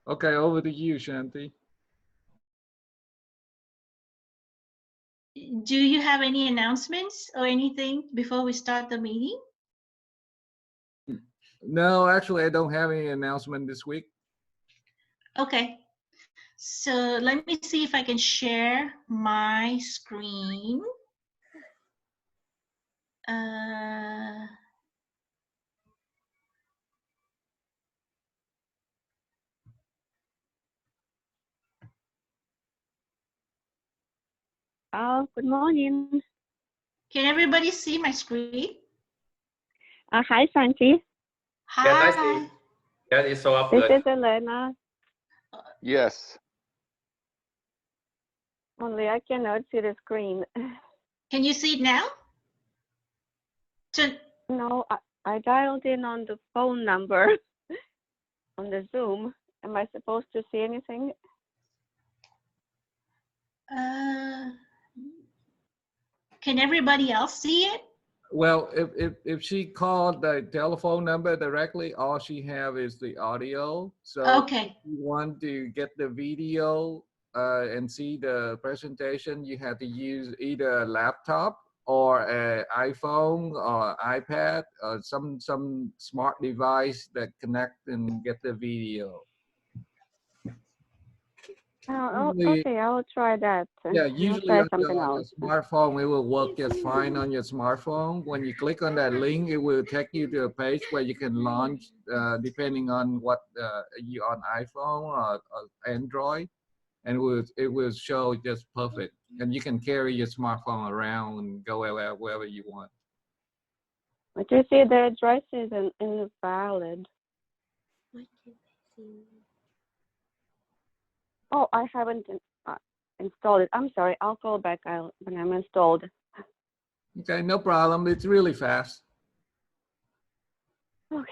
Okay, over to you, Shanthi. Do you have any announcements or anything before we start the meeting? No, actually, I don't have any announcement this week. Okay. So let me see if I can share my screen. Oh, good morning. Can everybody see my screen? Hi, Shanthi. Hi. Yes, I see. Yeah, it's so up This good. is Elena. Yes. Only I cannot see the screen. Can you see it now? No, I dialed in on the phone number on the Zoom. Am I supposed to see anything? Can everybody else see it? Well, if she called the telephone number directly, all she have is the audio. So Okay. if you want to get the video and see the presentation, you have to use either a laptop or an iPhone or iPad or some smart device that connect and get the video. Oh, Usually, okay, I will try that. yeah, I'll usually try on something your else. smartphone, it will work just fine on your smartphone. When you click on that link, it will take you to a page where you can launch, depending on what you on iPhone or Android, and it will show just perfect. And you can carry your smartphone around and go wherever you want. But you see, the address is invalid. Oh, I haven't installed it. I'm sorry. I'll call back when I'm installed. Okay, no problem. It's really fast. Okay.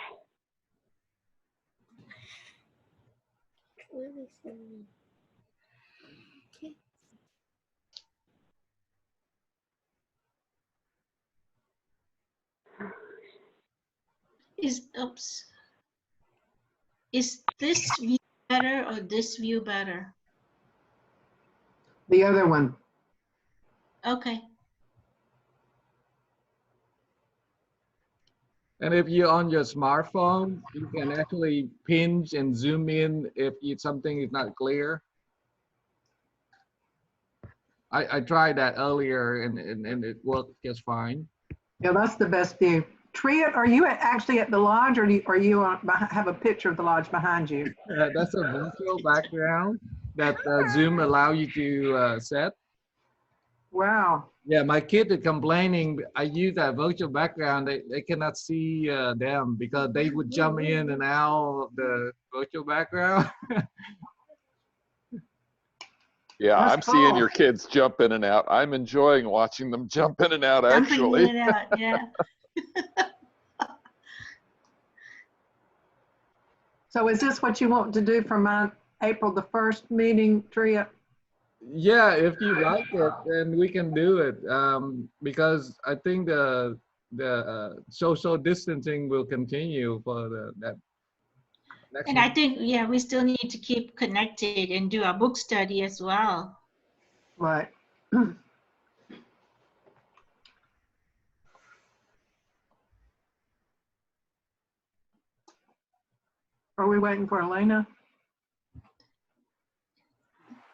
Is this view better or this view better? The other one. Okay. And if you're on your smartphone, you can actually pinch and zoom in if something is not clear. I tried that earlier and it worked just fine. Yeah, that's the best view. Tria, are you actually at the lodge, or are you have a picture of the lodge behind you? That's a virtual background that Zoom allow you to set. Wow. Yeah, my kids are complaining. I use that virtual background. They cannot see them because they would jump in and out of the virtual background. Yeah, That's I'm seeing cool. your kids jump in and out. I'm enjoying watching them jump in and out, actually. Jumping in and out, yeah. So is this what you want to do for my April the 1st meeting, Tria? Yeah, if you like it, then we can do it. Because I think the social distancing will continue for that next And I think, yeah, we still need to keep connected and do our book study as well. Right. Are we waiting for Elena?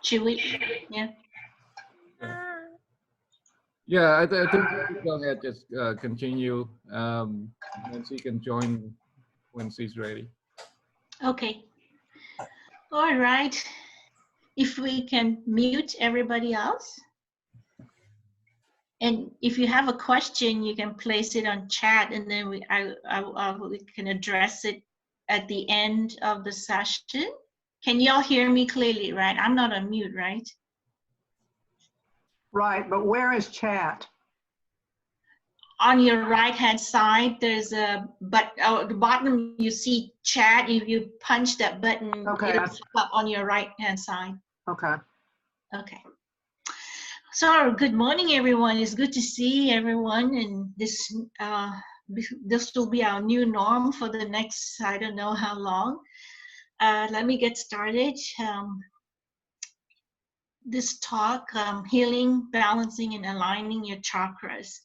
Should we? Yeah. Yeah, I think go ahead, just continue. And she can join when she's ready. Okay. All right. If we can mute everybody else. And if you have a question, you can place it on chat, and then we can address it at the end of the session. Can y'all hear me clearly, right? I'm not on mute, right? Right, but where is chat? On your right-hand side, there's a at the bottom you see chat. If you punch that button, Okay. it'll pop up on your right-hand side. Okay. Okay. So good morning, everyone. It's good to see everyone, and this will be our new norm for the next, I don't know how long. Let me get started. This talk, healing, balancing, and aligning your chakras.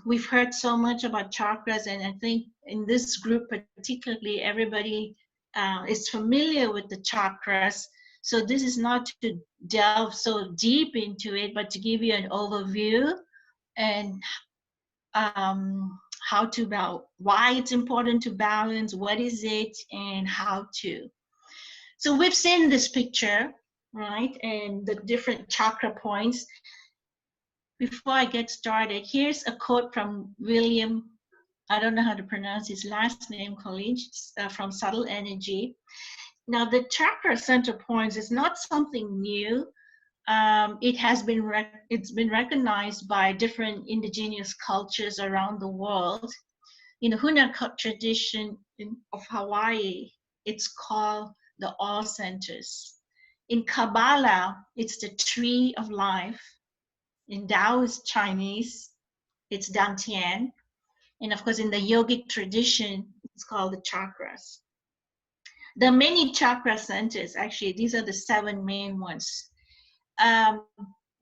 We've heard so much about chakras, and I think in this group particularly, everybody is familiar with the chakras. So this is not to delve so deep into it, but to give you an overview and how to why it's important to balance, what is it, and how to. So we've seen this picture, right, and the different chakra points. Before I get started, here's a quote from William, I don't know how to pronounce his last name, College, from Subtle Energy. Now, the chakra center points is not something new. It's been recognized by different indigenous cultures around the world. In the Hunaka tradition of Hawaii, it's called the All Centers. In Kabbalah, it's the Tree of Life. In Taoist Chinese, it's Dantian. And of course, in the yogic tradition, it's called the chakras. The many chakra centers, actually, these are the 7 main ones.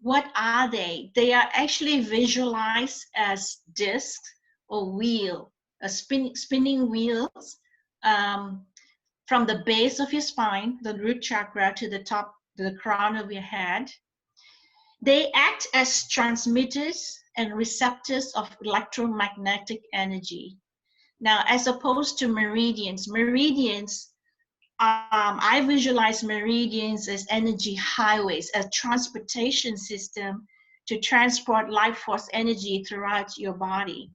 What are they? They are actually visualized as discs or wheel, spinning wheels from the base of your spine, the root chakra, to the top, to the crown of your head. They act as transmitters and receptors of electromagnetic energy. Now, as opposed to meridians, I visualize meridians as energy highways, a transportation system to transport life force energy throughout your body.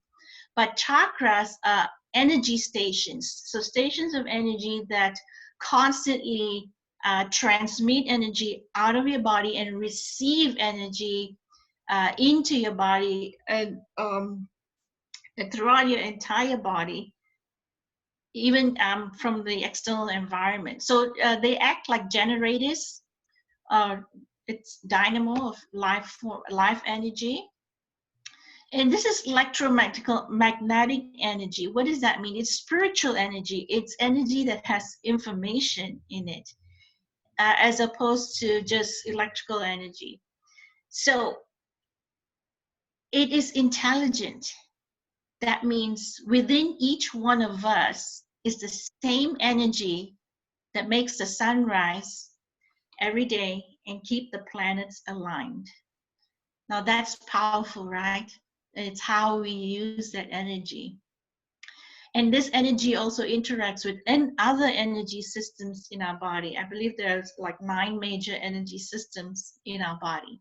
But chakras are energy stations, so stations of energy that constantly transmit energy out of your body and receive energy into your body and throughout your entire body, even from the external environment. So they act like generators. It's dynamo of life energy. And this is electromagnetic energy. What does that mean? It's spiritual energy. It's energy that has information in it, as opposed to just electrical energy. So it is intelligent. That means within each one of us is the same energy that makes the sun rise every day and keep the planets aligned. Now that's powerful, right? It's how we use that energy. And this energy also interacts with other energy systems in our body. I believe there's like 9 major energy systems in our body.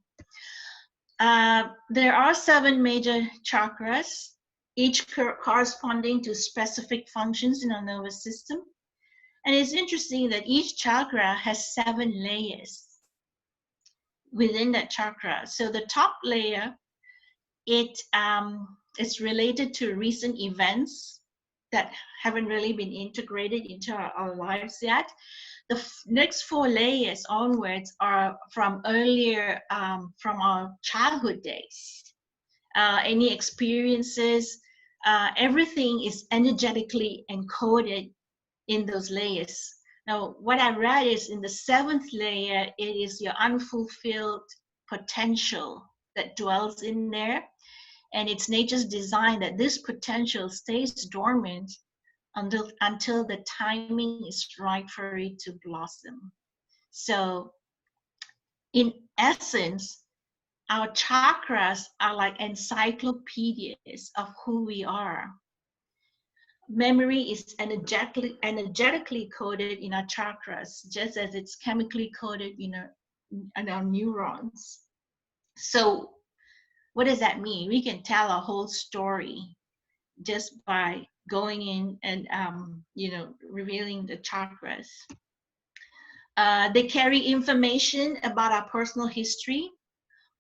There are 7 major chakras, each corresponding to specific functions in our nervous system. And it's interesting that each chakra has 7 layers within that chakra. So the top layer, it's related to recent events that haven't really been integrated into our lives yet. The next 4 layers onwards are from earlier, from our childhood days. Any experiences, everything is energetically encoded in those layers. Now, what I read is in the 7th layer, it is your unfulfilled potential that dwells in there. And it's nature's design that this potential stays dormant until the timing is right for it to blossom. So in essence, our chakras are like encyclopedias of who we are. Memory is energetically coded in our chakras, just as it's chemically coded in our neurons. So what does that mean? We can tell a whole story just by going in and revealing the chakras. They carry information about our personal history,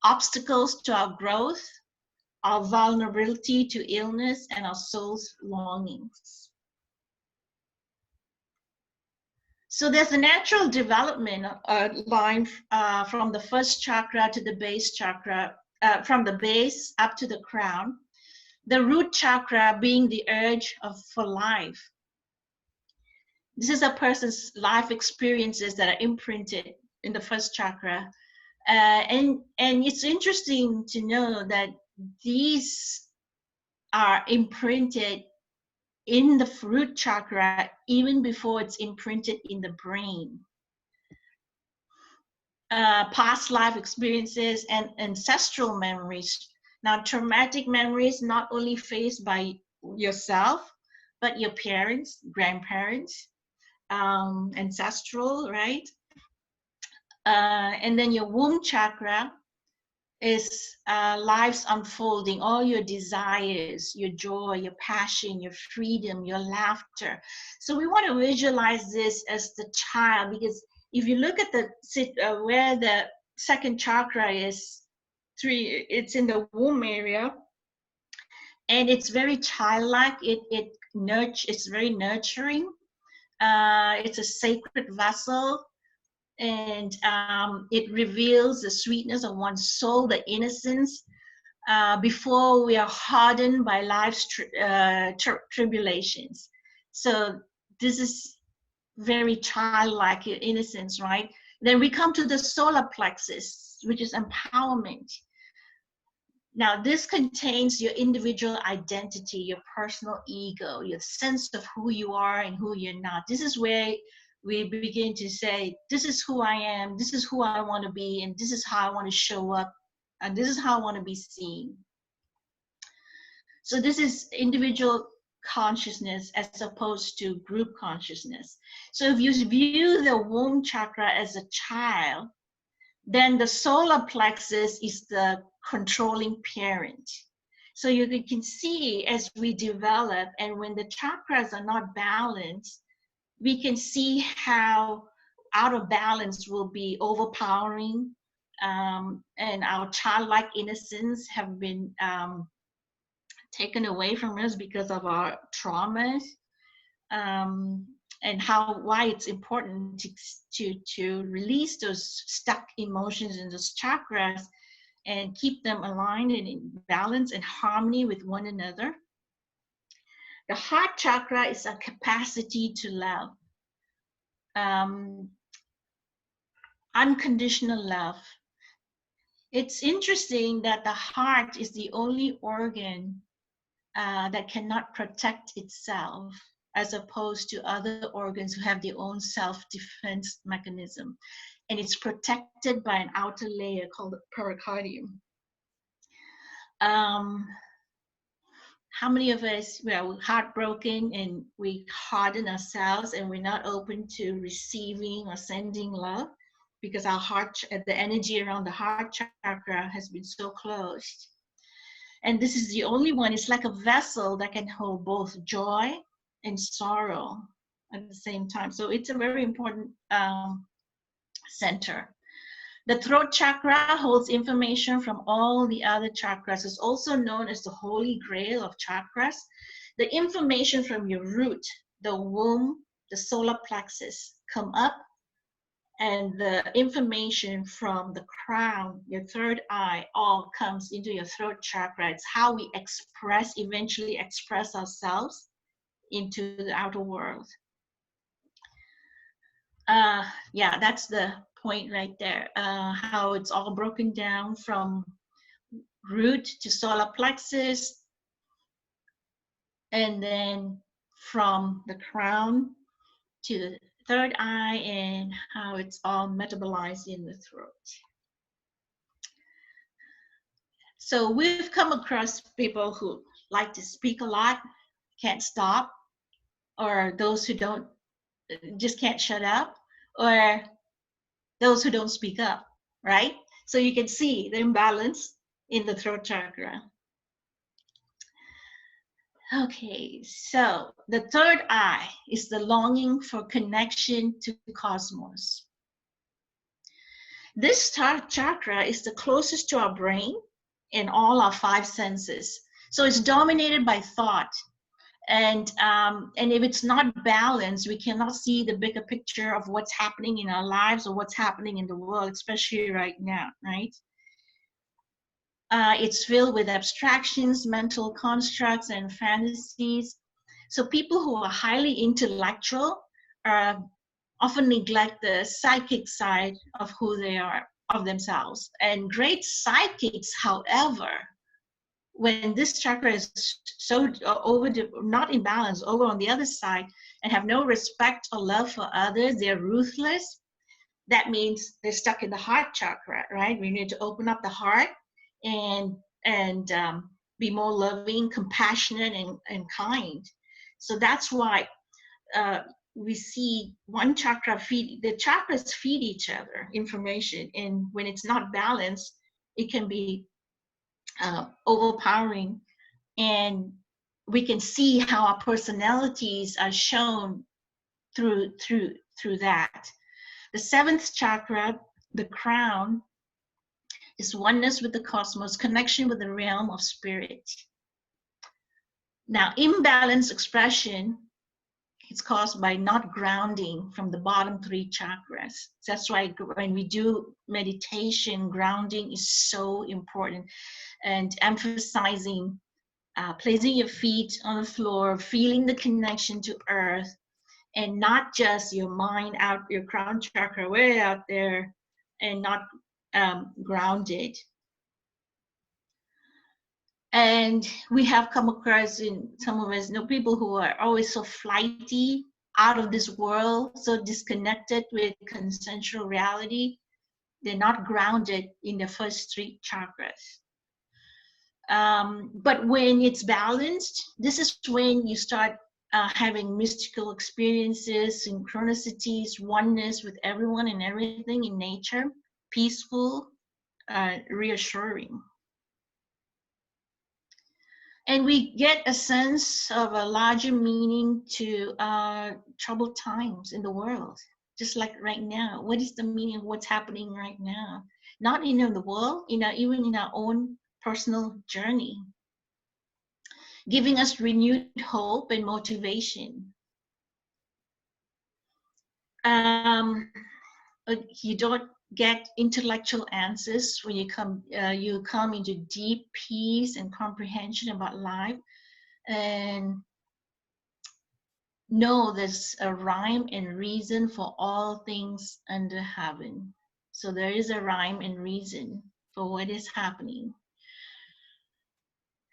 obstacles to our growth, our vulnerability to illness, and our soul's longings. So there's a natural development line from the first chakra to the base chakra, from the base up to the crown. The root chakra being the urge for life. This is a person's life experiences that are imprinted in the first chakra. And it's interesting to know that these are imprinted in the root chakra even before it's imprinted in the brain. Past life experiences and ancestral memories. Now, traumatic memories not only faced by yourself, but your parents, grandparents, ancestral, right? And then your womb chakra is life's unfolding, all your desires, your joy, your passion, your freedom, your laughter. So we want to visualize this as the child, because if you look at the where the second chakra is, it's in the womb area, and it's very childlike. It's very nurturing. It's a sacred vessel, and it reveals the sweetness of one's soul, the innocence, before we are hardened by life's tribulations. So this is very childlike innocence, right? Then we come to the solar plexus, which is empowerment. Now, this contains your individual identity, your personal ego, your sense of who you are and who you're not. This is where we begin to say, this is who I am, this is who I want to be, and this is how I want to show up, and this is how I want to be seen. So this is individual consciousness as opposed to group consciousness. So if you view the womb chakra as a child, then the solar plexus is the controlling parent. So you can see as we develop, and when the chakras are not balanced, we can see how out of balance will be overpowering, and our childlike innocence have been taken away from us because of our traumas, and why it's important to release those stuck emotions in those chakras and keep them aligned and in balance and harmony with one another. The heart chakra is a capacity to love, unconditional love. It's interesting that the heart is the only organ that cannot protect itself, as opposed to other organs who have their own self-defense mechanism. And it's protected by an outer layer called the pericardium. How many of us, we're heartbroken and we harden ourselves and we're not open to receiving or sending love because our heart, the energy around the heart chakra has been so closed. And this is the only one. It's like a vessel that can hold both joy and sorrow at the same time. So it's a very important center. The throat chakra holds information from all the other chakras. It's also known as the holy grail of chakras. The information from your root, the womb, the solar plexus come up, and the information from the crown, your third eye, all comes into your throat chakra. It's how we eventually express ourselves into the outer world. Yeah, that's the point right there. How it's all broken down from root to solar plexus, and then from the crown to the third eye, and how it's all metabolized in the throat. So we've come across people who like to speak a lot, can't stop, or those who just can't shut up, or those who don't speak up, right? So you can see the imbalance in the throat chakra. Okay, so the third eye is the longing for connection to the cosmos. This chakra is the closest to our brain in all our five senses. So it's dominated by thought. And if it's not balanced, we cannot see the bigger picture of what's happening in our lives or what's happening in the world, especially right now, right? It's filled with abstractions, mental constructs, and fantasies. So people who are highly intellectual often neglect the psychic side of who they are, of themselves. And great psychics, however, when this chakra is so not in balance, over on the other side, and have no respect or love for others, they're ruthless. That means they're stuck in the heart chakra, right? We need to open up the heart and be more loving, compassionate, and kind. So that's why we see one chakra the chakras feed each other information, and when it's not balanced, it can be overpowering, and we can see how our personalities are shown through that. The seventh chakra, the crown, is oneness with the cosmos, connection with the realm of spirit. Now, imbalanced expression is caused by not grounding from the bottom three chakras. That's why when we do meditation, grounding is so important, and emphasizing placing your feet on the floor, feeling the connection to earth, and not just your mind out, your crown chakra way out there, and not grounded. And we have come across, in some of us, people who are always so flighty, out of this world, so disconnected with consensual reality. They're not grounded in the first three chakras. But when it's balanced, this is when you start having mystical experiences, synchronicities, oneness with everyone and everything in nature, peaceful, reassuring. And we get a sense of a larger meaning to troubled times in the world, just like right now. What is the meaning of what's happening right now? Not in the world, even in our own personal journey, giving us renewed hope and motivation. You don't get intellectual answers when you come into deep peace and comprehension about life, and know there's a rhyme and reason for all things under heaven. So there is a rhyme and reason for what is happening.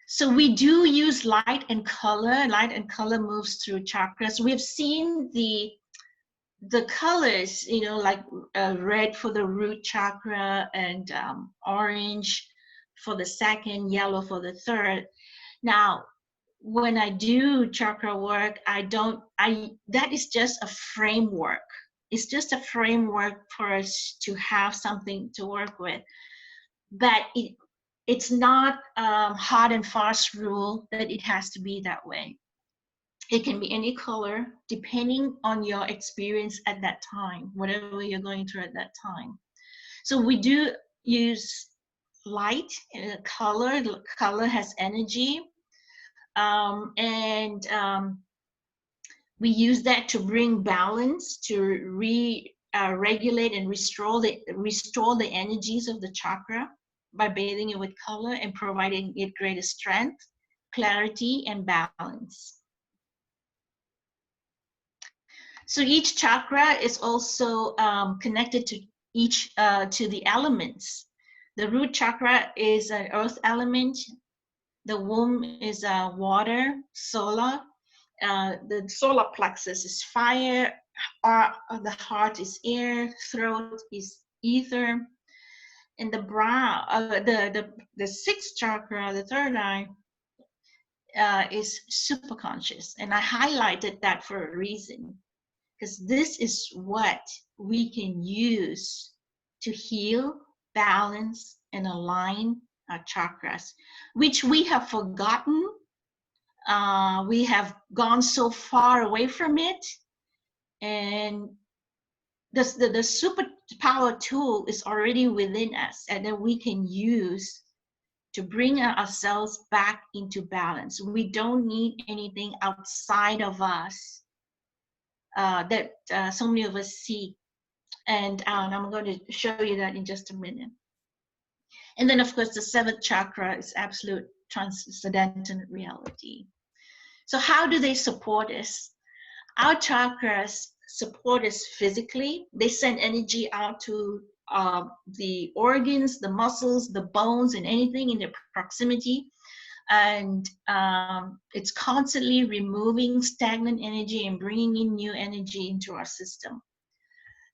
So we do use light and color. Light and color moves through chakras. We've seen the colors, like red for the root chakra, and orange for the second, yellow for the third. Now, when I do chakra work, that is just a framework. It's just a framework for us to have something to work with. But it's not hard and fast rule that it has to be that way. It can be any color depending on your experience at that time, whatever you're going through at that time. So we do use light and color. Color has energy. We use that to bring balance, to regulate and restore the energies of the chakra by bathing it with color and providing it greater strength, clarity, and balance. So each chakra is also connected to the elements. The root chakra is an earth element. The womb is water, solar. The solar plexus is fire. The heart is air. Throat is ether. And the brow, the sixth chakra, the third eye, is superconscious. And I highlighted that for a reason, because this is what we can use to heal, balance, and align our chakras, which we have forgotten. We have gone so far away from it, and the superpower tool is already within us, and then we can use to bring ourselves back into balance. We don't need anything outside of us that so many of us seek. And I'm going to show you that in just a minute. And then, of course, the seventh chakra is absolute transcendental reality. So how do they support us? Our chakras support us physically. They send energy out to the organs, the muscles, the bones, and anything in their proximity. And it's constantly removing stagnant energy and bringing in new energy into our system.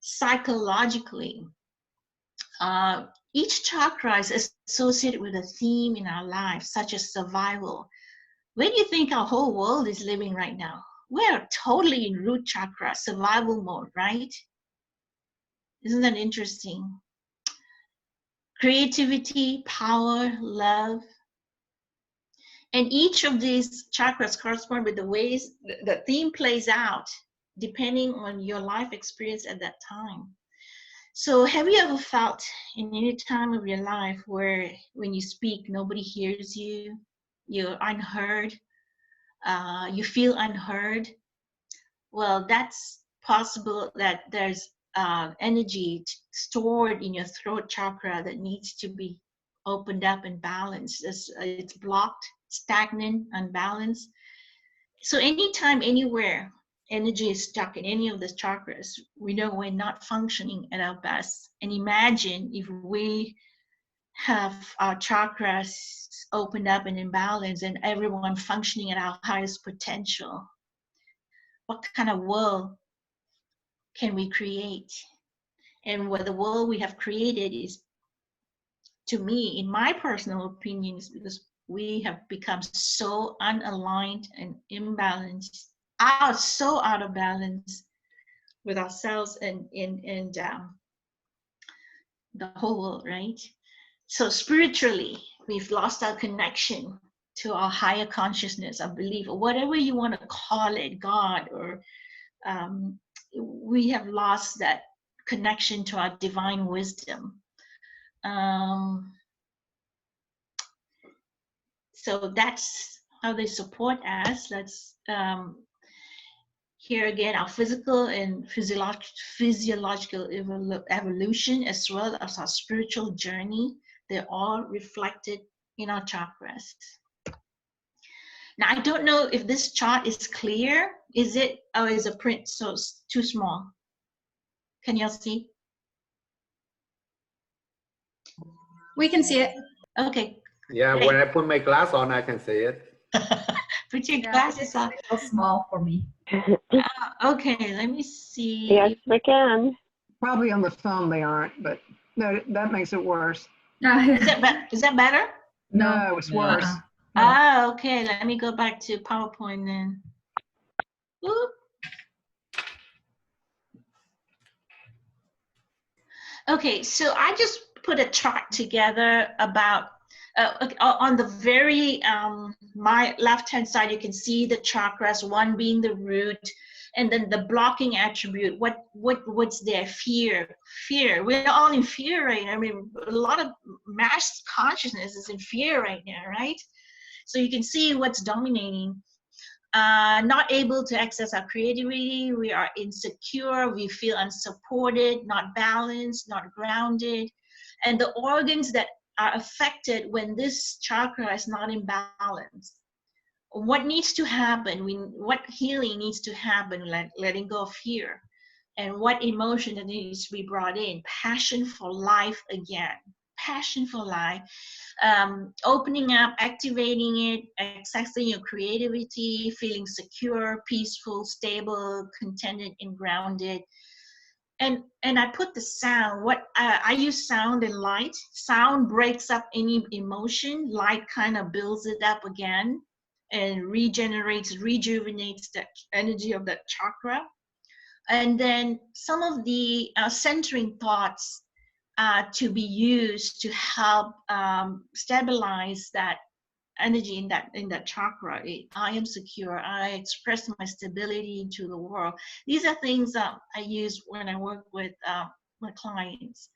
Psychologically, each chakra is associated with a theme in our lives, such as survival. Where do you think our whole world is living right now? We're totally in root chakra, survival mode, right? Isn't that interesting? Creativity, power, love. And each of these chakras correspond with the ways the theme plays out, depending on your life experience at that time. So have you ever felt in any time of your life where when you speak, nobody hears you, you're unheard, you feel unheard? Well, that's possible that there's energy stored in your throat chakra that needs to be opened up and balanced. It's blocked, stagnant, unbalanced. So anytime, anywhere, energy is stuck in any of the chakras, we know we're not functioning at our best. And imagine if we have our chakras opened up and in balance and everyone functioning at our highest potential. What kind of world can we create? And what the world we have created is, to me, in my personal opinion, is because we have become so unaligned and imbalanced, so out of balance with ourselves and the whole world, right? So spiritually, we've lost our connection to our higher consciousness, our belief, or whatever you want to call it, God, or we have lost that connection to our divine wisdom. So that's how they support us. Let's here again, our physical and physiological evolution, as well as our spiritual journey, they're all reflected in our chakras. Now, I don't know if this chart is clear. Is it, or is the print so too small? Can y'all see? We can see it. Okay. Yeah, Great. when I put my glass on, I can see it. Put your Yeah, glasses it's on. a little small for me. Okay, let me see. Yes, we can. Probably on the phone they aren't, but no, that makes it worse. Is that better? No, it's worse. Uh-uh. Ah, okay. Let me go back to PowerPoint then. Oop. Okay, so I just put a chart together about on the very my left-hand side. You can see the chakras, one being the root, and then the blocking attribute. What's there? Fear. We're all in fear right now. I mean, a lot of mass consciousness is in fear right now, right? So you can see what's dominating. Not able to access our creativity, we are insecure, we feel unsupported, not balanced, not grounded. And the organs that are affected when this chakra is not in balance. What needs to happen, what healing needs to happen, letting go of fear, and what emotion that needs to be brought in? Passion for life again. Passion for life. Opening up, activating it, accessing your creativity, feeling secure, peaceful, stable, contented, and grounded. And I put the sound. I use sound and light. Sound breaks up any emotion. Light kind of builds it up again and rejuvenates the energy of that chakra. And then some of the centering thoughts to be used to help stabilize that energy in that chakra. I am secure. I express my stability into the world. These are things I use when I work with my clients.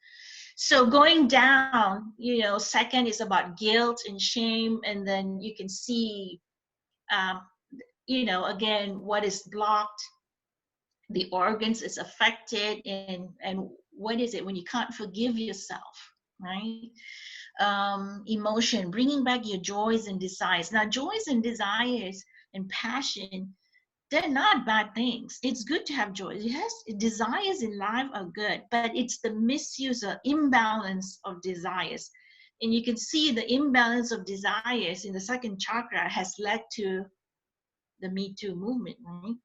So going down, you know, second is about guilt and shame, and then you can see, you know, again, what is blocked, the organs is affected, and what is it when you can't forgive yourself, right? Emotion, bringing back your joys and desires. Now, joys and desires and passion, they're not bad things. It's good to have joy. Yes, desires in life are good, but it's the misuse or imbalance of desires. And you can see the imbalance of desires in the second chakra has led to the Me Too movement, right?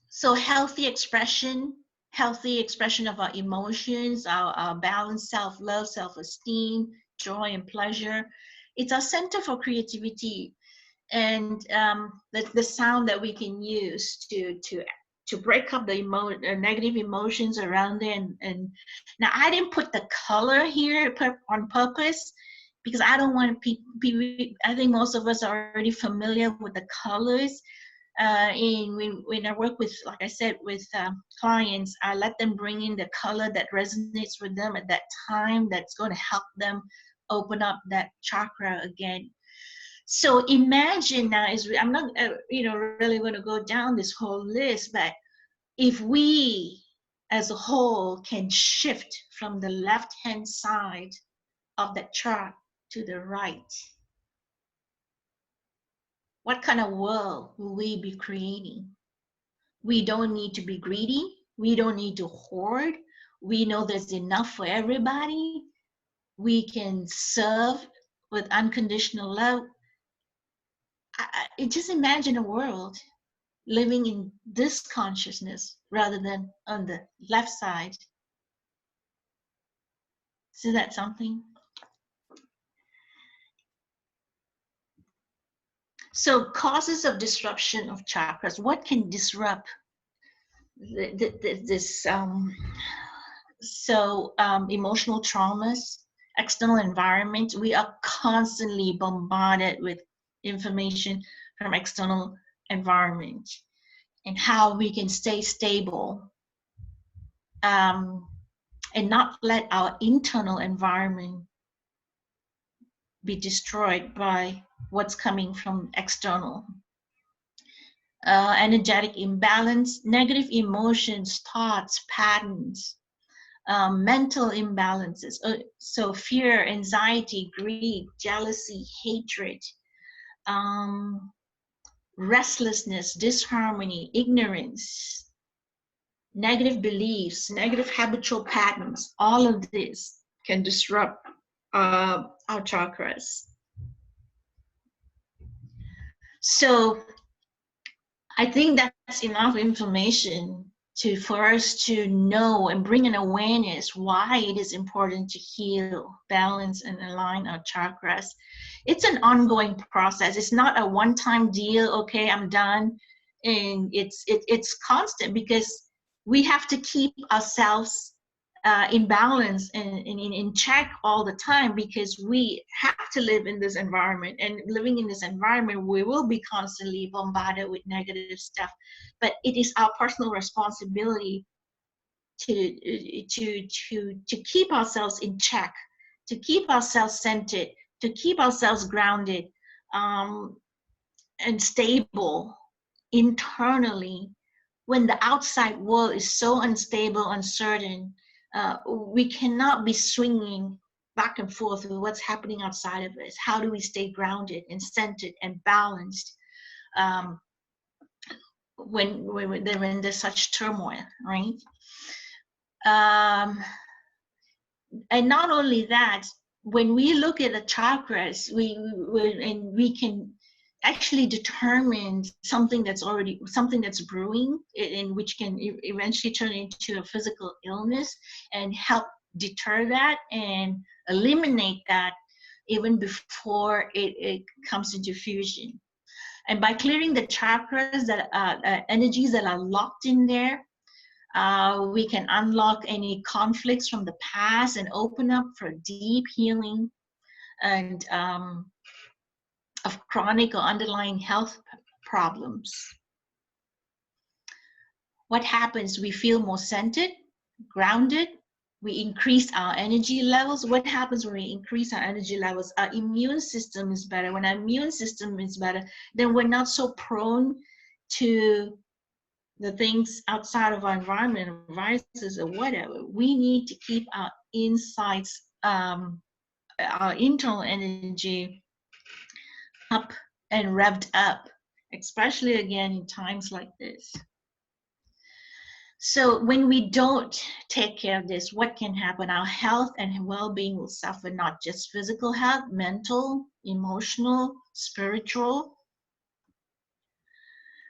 So healthy expression of our emotions, our balanced self-love, self-esteem, joy and pleasure. It's our center for creativity, and the sound that we can use to break up the negative emotions around it. And now I didn't put the color here on purpose, because I don't want people, I think most of us are already familiar with the colors. And when I work with, like I said, with clients, I let them bring in the color that resonates with them at that time, that's going to help them open up that chakra again. So imagine now, I'm not really going to go down this whole list, but if we as a whole can shift from the left-hand side of that chart to the right, what kind of world will we be creating? We don't need to be greedy. We don't need to hoard. We know there's enough for everybody. We can serve with unconditional love. Just imagine a world living in this consciousness rather than on the left side. Is that something? So causes of disruption of chakras. What can disrupt this? Emotional traumas, external environment. We are constantly bombarded with information from external environment, and how we can stay stable and not let our internal environment be destroyed by what's coming from external. Energetic imbalance, negative emotions, thoughts, patterns, mental imbalances, so fear, anxiety, greed, jealousy, hatred, restlessness, disharmony, ignorance, negative beliefs, negative habitual patterns. All of this can disrupt our chakras. So I think that's enough information for us to know and bring an awareness why it is important to heal, balance, and align our chakras. It's an ongoing process. It's not a one-time deal. Okay, I'm done. And it's constant, because we have to keep ourselves in balance and in check all the time, because we have to live in this environment, and living in this environment, we will be constantly bombarded with negative stuff. But it is our personal responsibility to keep ourselves in check, to keep ourselves centered, to keep ourselves grounded and stable internally, when the outside world is so unstable, uncertain. We cannot be swinging back and forth with what's happening outside of us. How do we stay grounded and centered and balanced when there's such turmoil, right? And not only that, when we look at the chakras, we can actually determine something that's brewing, in which can eventually turn into a physical illness, and help deter that and eliminate that even before it comes into fusion. And by clearing the chakras, that energies that are locked in there, we can unlock any conflicts from the past and open up for deep healing and of chronic or underlying health problems. what happens? We feel more centered, grounded. We increase our energy levels. What happens when we increase our energy levels? Our immune system is better. When our immune system is better, then we're not so prone to the things outside of our environment, viruses or whatever. We need to keep our insides, our internal energy up and revved up, especially again in times like this. So when we don't take care of this, what can happen? Our health and well-being will suffer, not just physical health, mental, emotional, spiritual.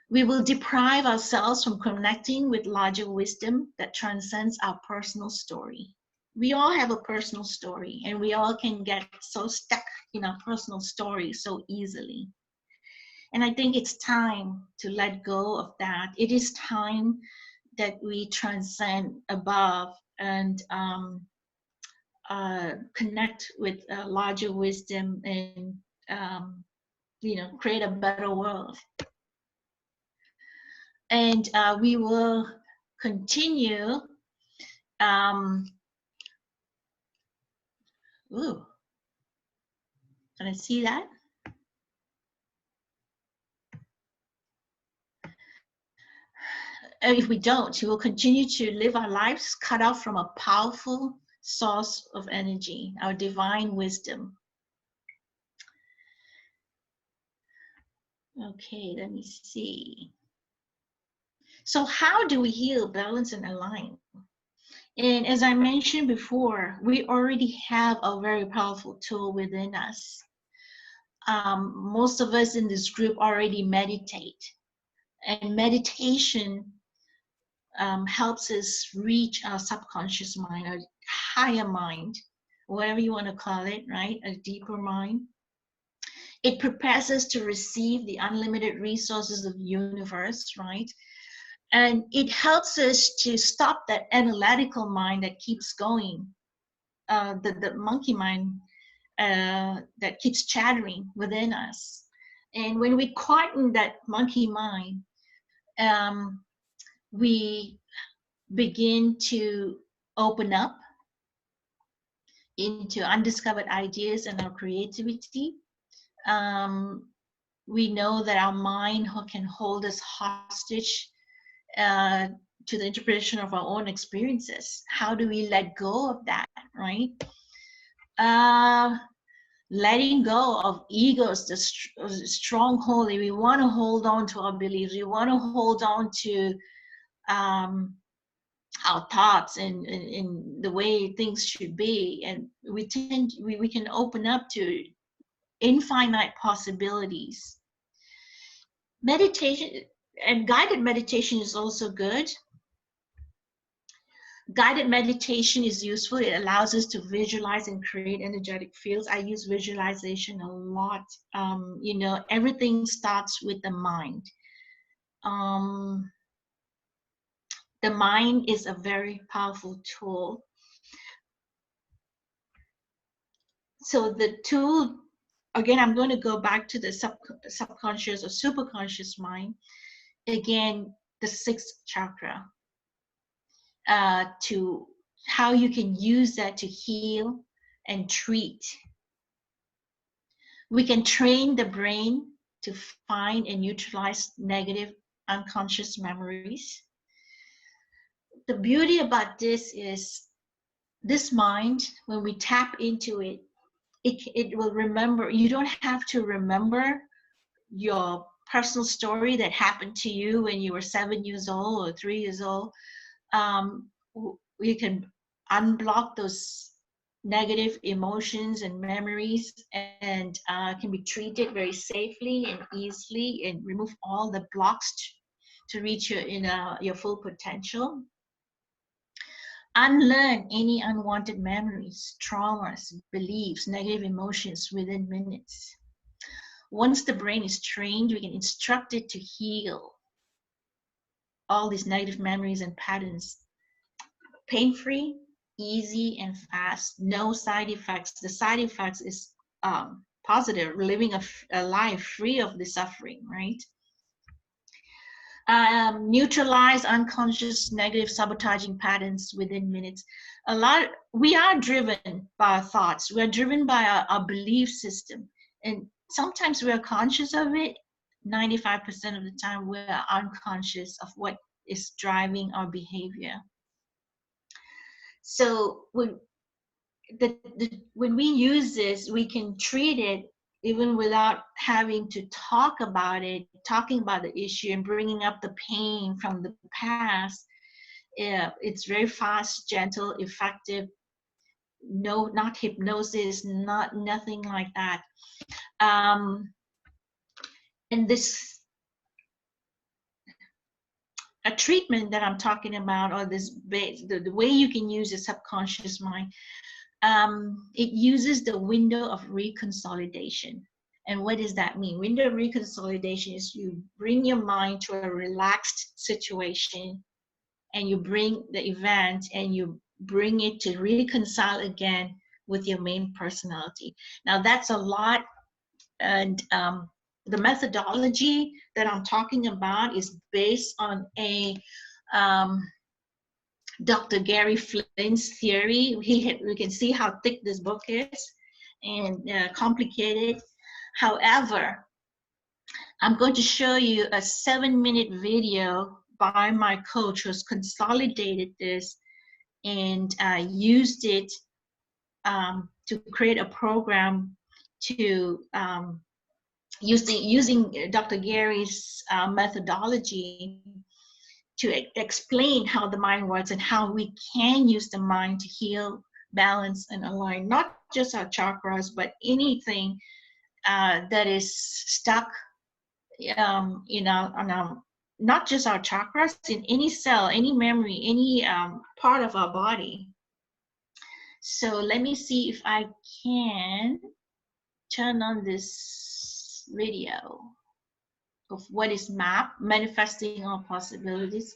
We will deprive ourselves from connecting with larger wisdom that transcends our personal story. We all have a personal story, and we all can get so stuck in our personal story so easily. And I think it's time to let go of that. It is time that we transcend above and connect with larger wisdom and create a better world. And we will continue. Ooh, can I see that? If we don't, we will continue to live our lives cut off from a powerful source of energy, our divine wisdom. Okay, let me see. So how do we heal, balance, and align? And as I mentioned before, we already have a very powerful tool within us. Most of us in this group already meditate. And meditation helps us reach our subconscious mind, our higher mind, whatever you want to call it, right? A deeper mind. It prepares us to receive the unlimited resources of the universe, right? And it helps us to stop that analytical mind that keeps going, the monkey mind that keeps chattering within us. And when we quieten that monkey mind, we begin to open up into undiscovered ideas and our creativity. We know that our mind can hold us hostage to the interpretation of our own experiences. How do we let go of that, right? Letting go of egos, the stronghold. We want to hold on to our beliefs. We want to hold on to our thoughts and the way things should be. And we can open up to infinite possibilities. Meditation and guided meditation is also good. Guided meditation is useful. It allows us to visualize and create energetic fields. I use visualization a lot. Everything starts with the mind. The mind is a very powerful tool. So the tool, again, I'm going to go back to the subconscious or superconscious mind. Again, the sixth chakra. To how you can use that to heal and treat. We can train the brain to find and neutralize negative unconscious memories. The beauty about this is this mind, when we tap into it, it will remember. You don't have to remember your personal story that happened to you when you were 7 years old or 3 years old. We can unblock those negative emotions and memories, and can be treated very safely and easily, and remove all the blocks to reach your full potential. Unlearn any unwanted memories, traumas, beliefs, negative emotions within minutes. Once the brain is trained, we can instruct it to heal all these negative memories and patterns. Pain-free, easy, and fast. No side effects. The side effects is living a life free of the suffering, right? neutralize unconscious negative sabotaging patterns within minutes. We are driven by our thoughts. We are driven by our belief system. And sometimes we are conscious of it. 95% of the time we are unconscious of what is driving our behavior. So when we use this, we can treat it even without having to talk about it, talking about the issue and bringing up the pain from the past. It's very fast, gentle, effective. No, not hypnosis, nothing like that. And this a treatment that I'm talking about, or this the way you can use the subconscious mind, it uses the window of reconsolidation. And what does that mean? Window of reconsolidation is you bring your mind to a relaxed situation, and you bring the event and you bring it to reconcile again with your main personality. Now that's a lot, and the methodology that I'm talking about is based on a Dr. Gary Flynn's theory. We can see how thick this book is and complicated. However, I'm going to show you a 7-minute video by my coach who's consolidated this and used it to create a program to using Dr. Gary's methodology to explain how the mind works and how we can use the mind to heal, balance, and align not just our chakras, but anything that is stuck, not just our chakras, in any cell, any memory, any part of our body. So let me see if I can turn on this video of what is MAP, Manifesting All Possibilities.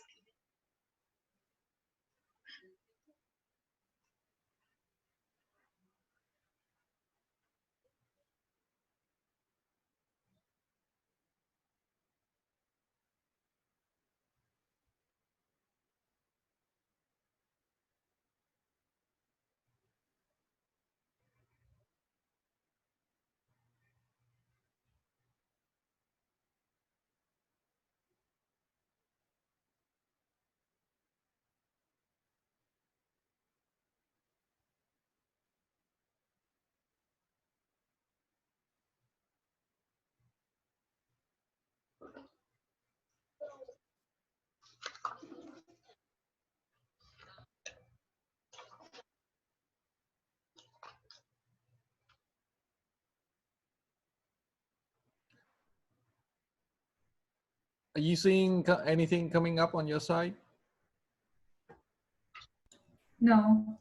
Are you seeing anything coming up on your side? No,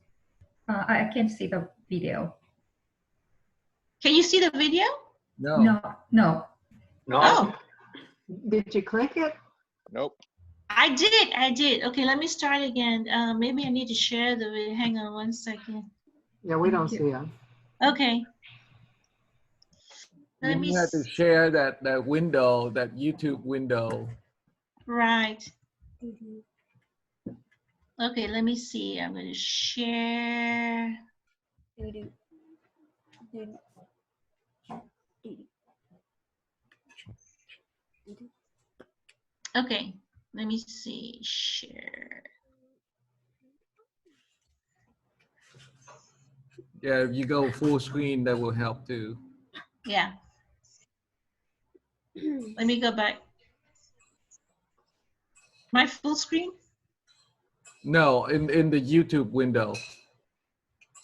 I can't see the video. Can you see the video? No. No, no. No. Oh, Did you click it? Nope. I did. Okay, let me start again. Maybe I need to share the video. Hang on one second. Yeah, we don't Thank see them. Okay. Let me You have to share that window, that YouTube window. right. Okay, let me see. I'm going to share. Okay, let me see. Share. Yeah, if you go full screen, that will help too. Yeah. Let me go back. My full screen? No, in the YouTube window.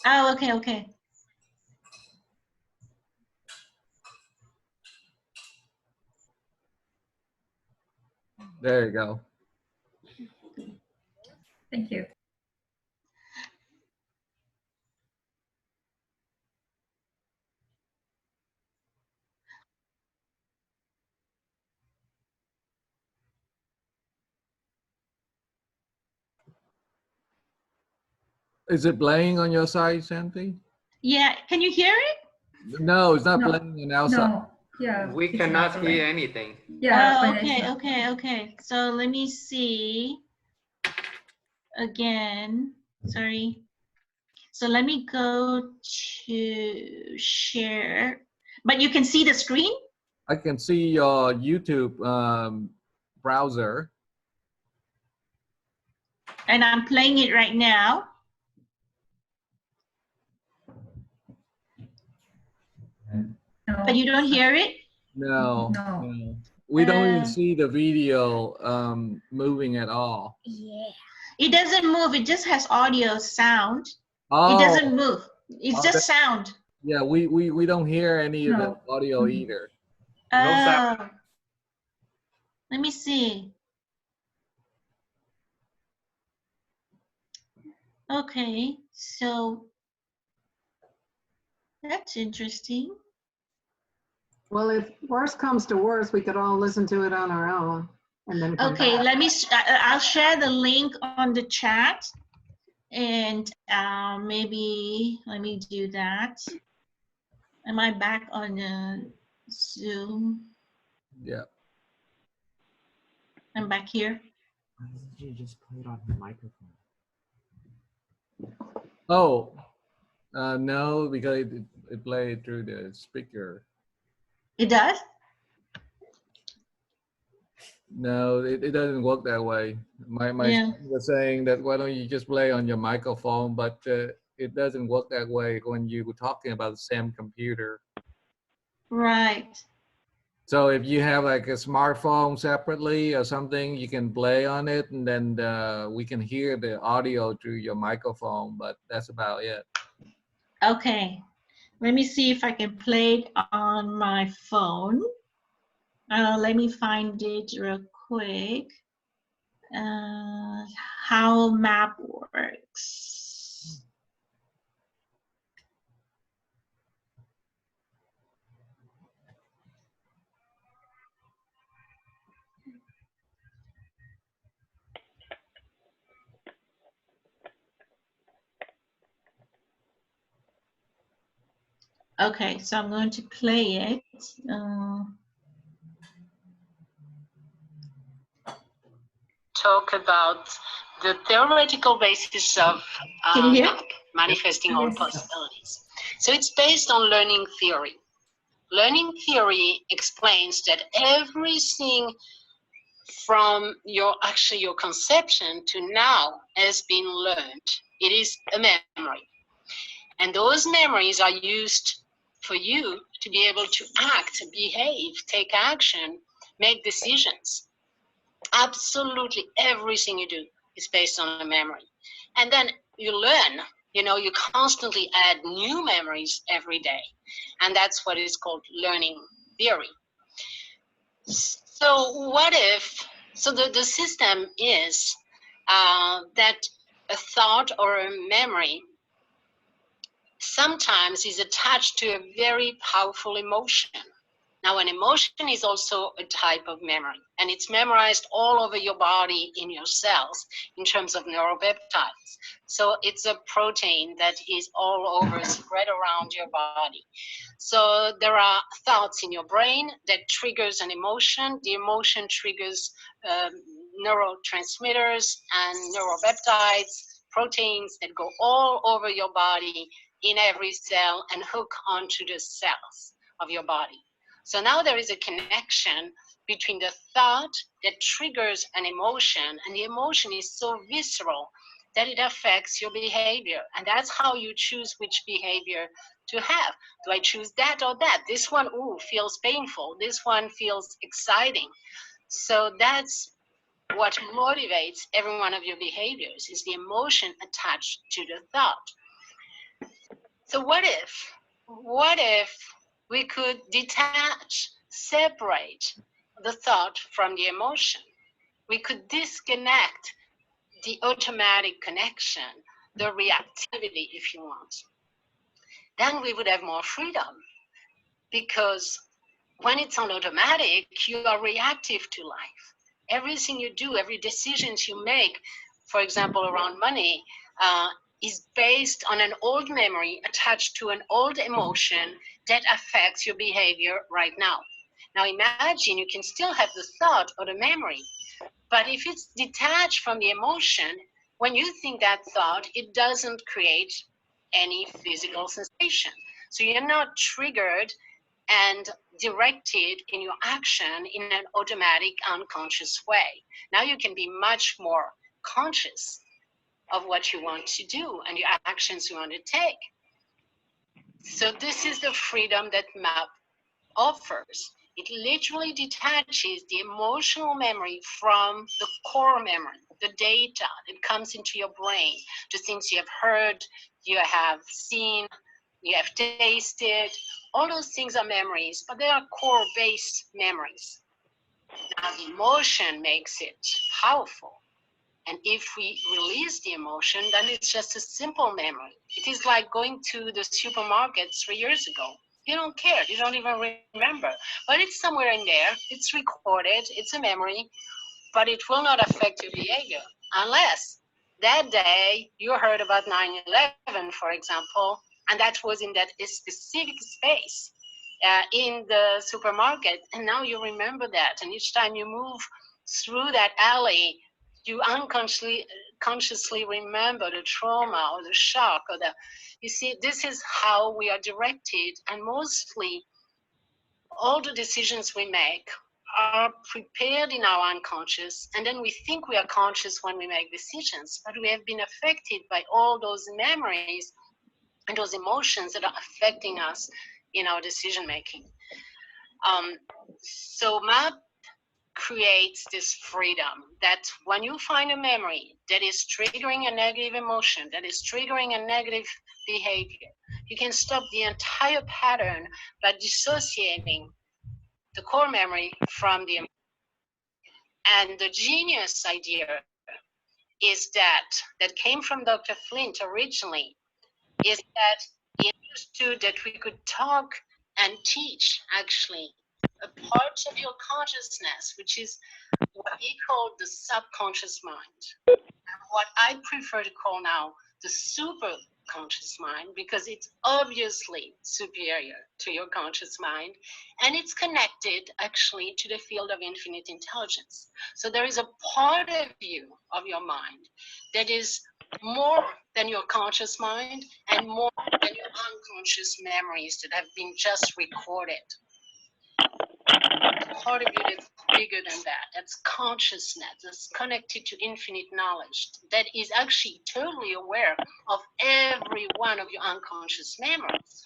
Oh, okay, okay. There you go. Thank you. Is it playing on your side, Shanthi? Yeah, can you hear it? No, it's not No. playing on outside. No, Yeah. We it's cannot not hear right. anything. Yeah. Oh, when it's okay, not- okay, okay. So let me see again. Sorry. So let me go to share. But you can see the screen? I can see your YouTube browser. And I'm playing it right now. No. But you don't hear it? No, No. no. We don't even Uh, see the video moving at all. Yeah. It doesn't move. It just has audio sound. Oh, It doesn't move. It's oh, just sound. yeah, we don't hear any of the No. audio Mhm. either. No sound. Oh. Let me see. Okay, so that's interesting. Well, if worse comes to worse, we could all listen to it on our own and then come Okay, back. let me, I'll share the link on the chat and maybe let me do that. Am I back on Zoom? Yeah. I'm back here. Why didn't you just put it on the microphone? Oh, no, because it played through the speaker. It does? No, it doesn't work that way. My Yeah. son was saying that why don't you just play on your microphone, but it doesn't work that way when you're talking about the same computer. Right. So if you have like a smartphone separately or something, you can play on it, and then we can hear the audio through your microphone, but that's about it. Okay. Let me see if I can play it on my phone. Let me find it real quick. How map works. Okay, so I'm going to play it. Talk about the theoretical basis of manifesting all Yes. possibilities. So it's based on learning theory. Learning theory explains that everything from your conception to now has been learned. It is a memory. And those memories are used for you to be able to act, behave, take action, make decisions. Absolutely everything you do is based on a memory. And then you learn, you constantly add new memories every day. And that's what is called learning theory. So what if, the system is that a thought or a memory sometimes is attached to a very powerful emotion. Now, an emotion is also a type of memory, and it's memorized all over your body in your cells in terms of neuropeptides. So it's a protein that is all over, spread around your body. So there are thoughts in your brain that triggers an emotion. The emotion triggers neurotransmitters and neuropeptides, proteins that go all over your body in every cell and hook onto the cells of your body. So now there is a connection between the thought that triggers an emotion, and the emotion is so visceral that it affects your behavior. And that's how you choose which behavior to have. Do I choose that or that? This one, feels painful. This one feels exciting. So that's what motivates every one of your behaviors, is the emotion attached to the thought. So what if we could detach, separate the thought from the emotion? We could disconnect the automatic connection, the reactivity, if you want. Then we would have more freedom, because when it's on automatic, you are reactive to life. Everything you do, every decision you make, for example, around money, is based on an old memory attached to an old emotion that affects your behavior right now. Now imagine you can still have the thought or the memory, but if it's detached from the emotion, when you think that thought, it doesn't create any physical sensation. So you're not triggered and directed in your action in an automatic, unconscious way. Now you can be much more conscious of what you want to do and your actions you want to take. So this is the freedom that MAP offers. It literally detaches the emotional memory from the core memory, the data that comes into your brain, the things you have heard, you have seen, you have tasted. All those things are memories, but they are core base memories. Now the emotion makes it powerful. And if we release the emotion, then it's just a simple memory. It is like going to the supermarket 3 years ago. You don't care, you don't even remember. But it's somewhere in there, it's recorded, it's a memory, but it will not affect your behavior unless that day you heard about 9/11, for example, and that was in that specific space in the supermarket, and now you remember that. And each time you move through that alley, you consciously remember the trauma or the shock or the, you see, this is how we are directed. And mostly all the decisions we make are prepared in our unconscious, and then we think we are conscious when we make decisions, but we have been affected by all those memories and those emotions that are affecting us in our decision making. So MAP creates this freedom that when you find a memory that is triggering a negative emotion, that is triggering a negative behavior, you can stop the entire pattern by dissociating the core memory from the emotion. And the genius idea is that came from Dr. Flint originally, is that he understood that we could talk and teach actually a part of your consciousness, which is what he called the subconscious mind, and what I prefer to call now the super conscious mind, because it's obviously superior to your conscious mind, and it's connected actually to the field of infinite intelligence. So there is a part of you, of your mind, that is more than your conscious mind and more than your unconscious memories that have been just recorded. Part of you that's bigger than that, that's consciousness, that's connected to infinite knowledge, that is actually totally aware of every one of your unconscious memories.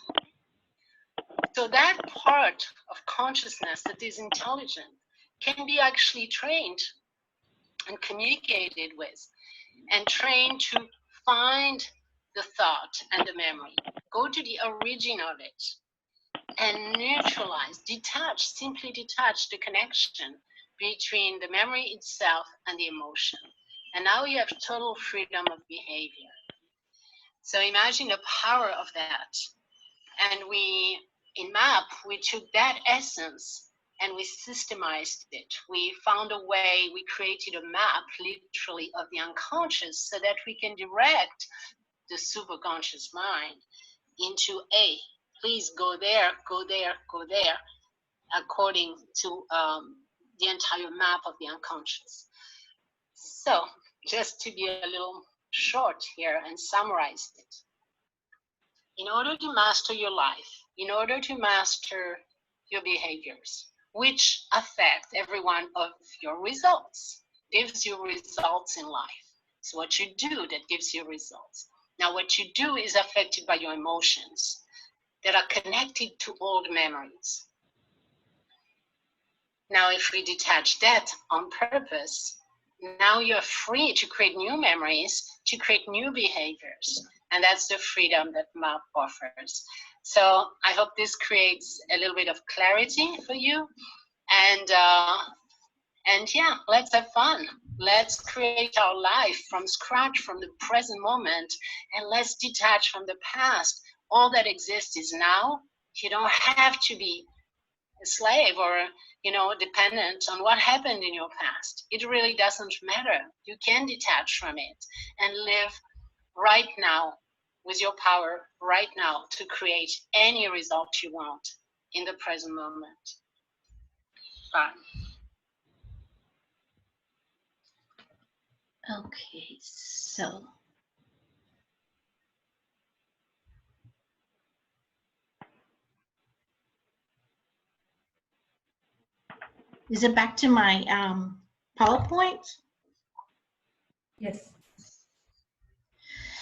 So that part of consciousness that is intelligent can be actually trained and communicated with, and trained to find the thought and the memory, go to the origin of it, and neutralize, detach, simply detach the connection between the memory itself and the emotion. And now you have total freedom of behavior. So imagine the power of that. And we, in MAP, we took that essence and we systemized it. We found a way, we created a map, literally, of the unconscious so that we can direct the superconscious mind into A. Please go there, go there, go there, according to the entire map of the unconscious. So, just to be a little short here and summarize it. In order to master your life, in order to master your behaviors, which affect every one of your results, gives you results in life. It's what you do that gives you results. Now, what you do is affected by your emotions that are connected to old memories. Now, if we detach that on purpose, now you're free to create new memories, to create new behaviors. And that's the freedom that MAP offers. So I hope this creates a little bit of clarity for you. And yeah, let's have fun. Let's create our life from scratch, from the present moment, and let's detach from the past. All that exists is now. You don't have to be a slave or, dependent on what happened in your past. It really doesn't matter. You can detach from it and live right now with your power right now to create any result you want in the present moment. Bye. Okay, so is it back to my PowerPoint? Yes.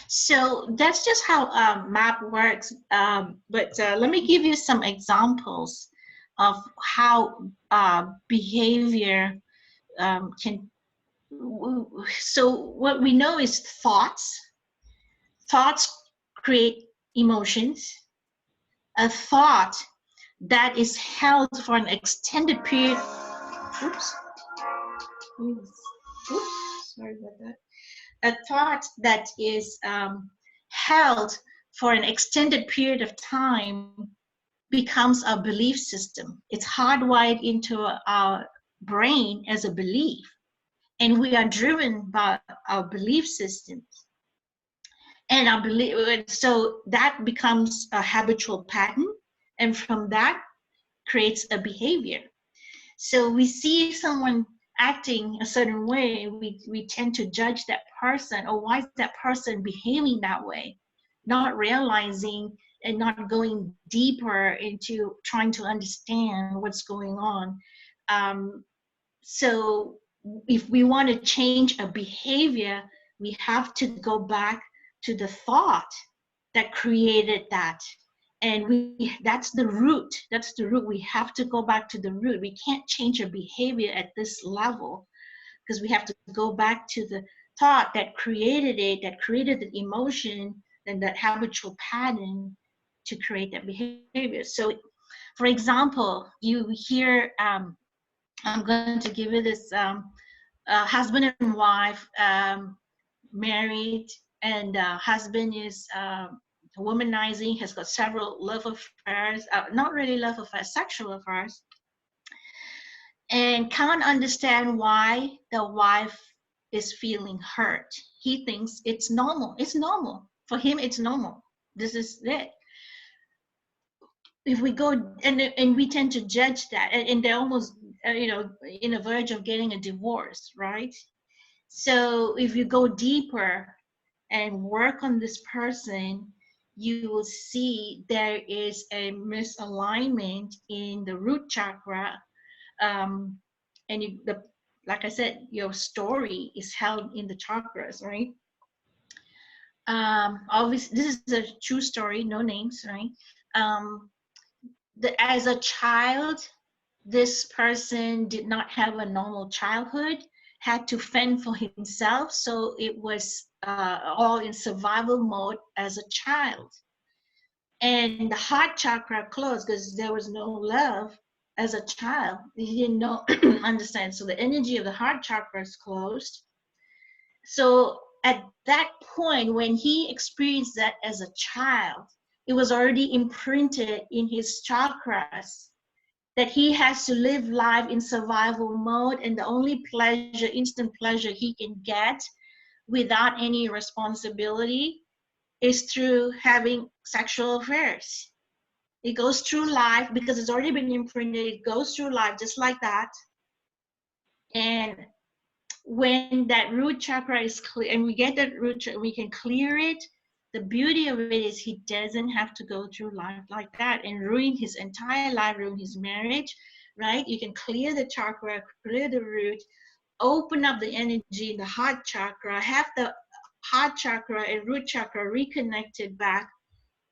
So that's just how MAP works. But let me give you some examples of how behavior can. So what we know is thoughts. Thoughts create emotions. A thought that is held for an extended period. Oops. Oops. Sorry about that. A thought that is held for an extended period of time becomes a belief system. It's hardwired into our brain as a belief, and we are driven by our belief systems. And our belief, so that becomes a habitual pattern, and from that creates a behavior. So we see someone acting a certain way, we tend to judge that person, or why is that person behaving that way, not realizing and not going deeper into trying to understand what's going on. So if we want to change a behavior, we have to go back to the thought that created that. And that's the root. That's the root. We have to go back to the root. We can't change a behavior at this level because we have to go back to the thought that created it, that created the emotion and that habitual pattern to create that behavior. So, for example, you hear, I'm going to give you this husband and wife married, and husband is womanizing, has got several love affairs, not really love affairs, sexual affairs, and can't understand why the wife is feeling hurt. He thinks it's normal. It's normal. For him, it's normal. This is it. If we go, and we tend to judge that, and they're almost, in a verge of getting a divorce, right? So if you go deeper and work on this person, you will see there is a misalignment in the root chakra. And like I said, your story is held in the chakras, right? Obviously, this is a true story, no names, right? As a child, this person did not have a normal childhood, had to fend for himself, so it was all in survival mode as a child. And the heart chakra closed because there was no love as a child. He didn't know, understand. So the energy of the heart chakra is closed. So at that point, when he experienced that as a child, it was already imprinted in his chakras that he has to live life in survival mode, and the only pleasure, instant pleasure he can get without any responsibility is through having sexual affairs. It goes through life because it's already been imprinted. It goes through life just like that. And when that root chakra is clear, and we get that root chakra, we can clear it. The beauty of it is he doesn't have to go through life like that and ruin his entire life, ruin his marriage, right? You can clear the chakra, clear the root, open up the energy in the heart chakra, have the heart chakra and root chakra reconnected back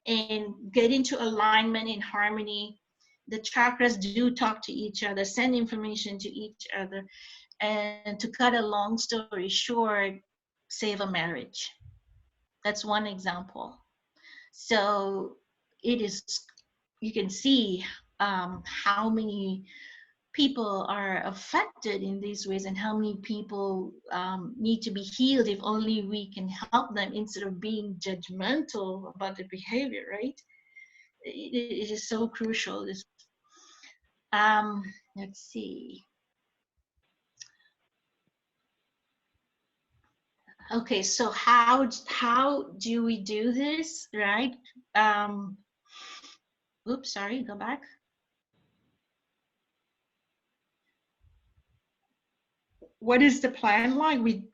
and get into alignment and harmony. The chakras do talk to each other, send information to each other. And to cut a long story short, save a marriage. That's one example. So it is, you can see how many people are affected in these ways and how many people need to be healed if only we can help them instead of being judgmental about the behavior, right? It is so crucial. Let's see. Okay, so how do we do this, right? Oops, sorry, go back. What is the plan like? We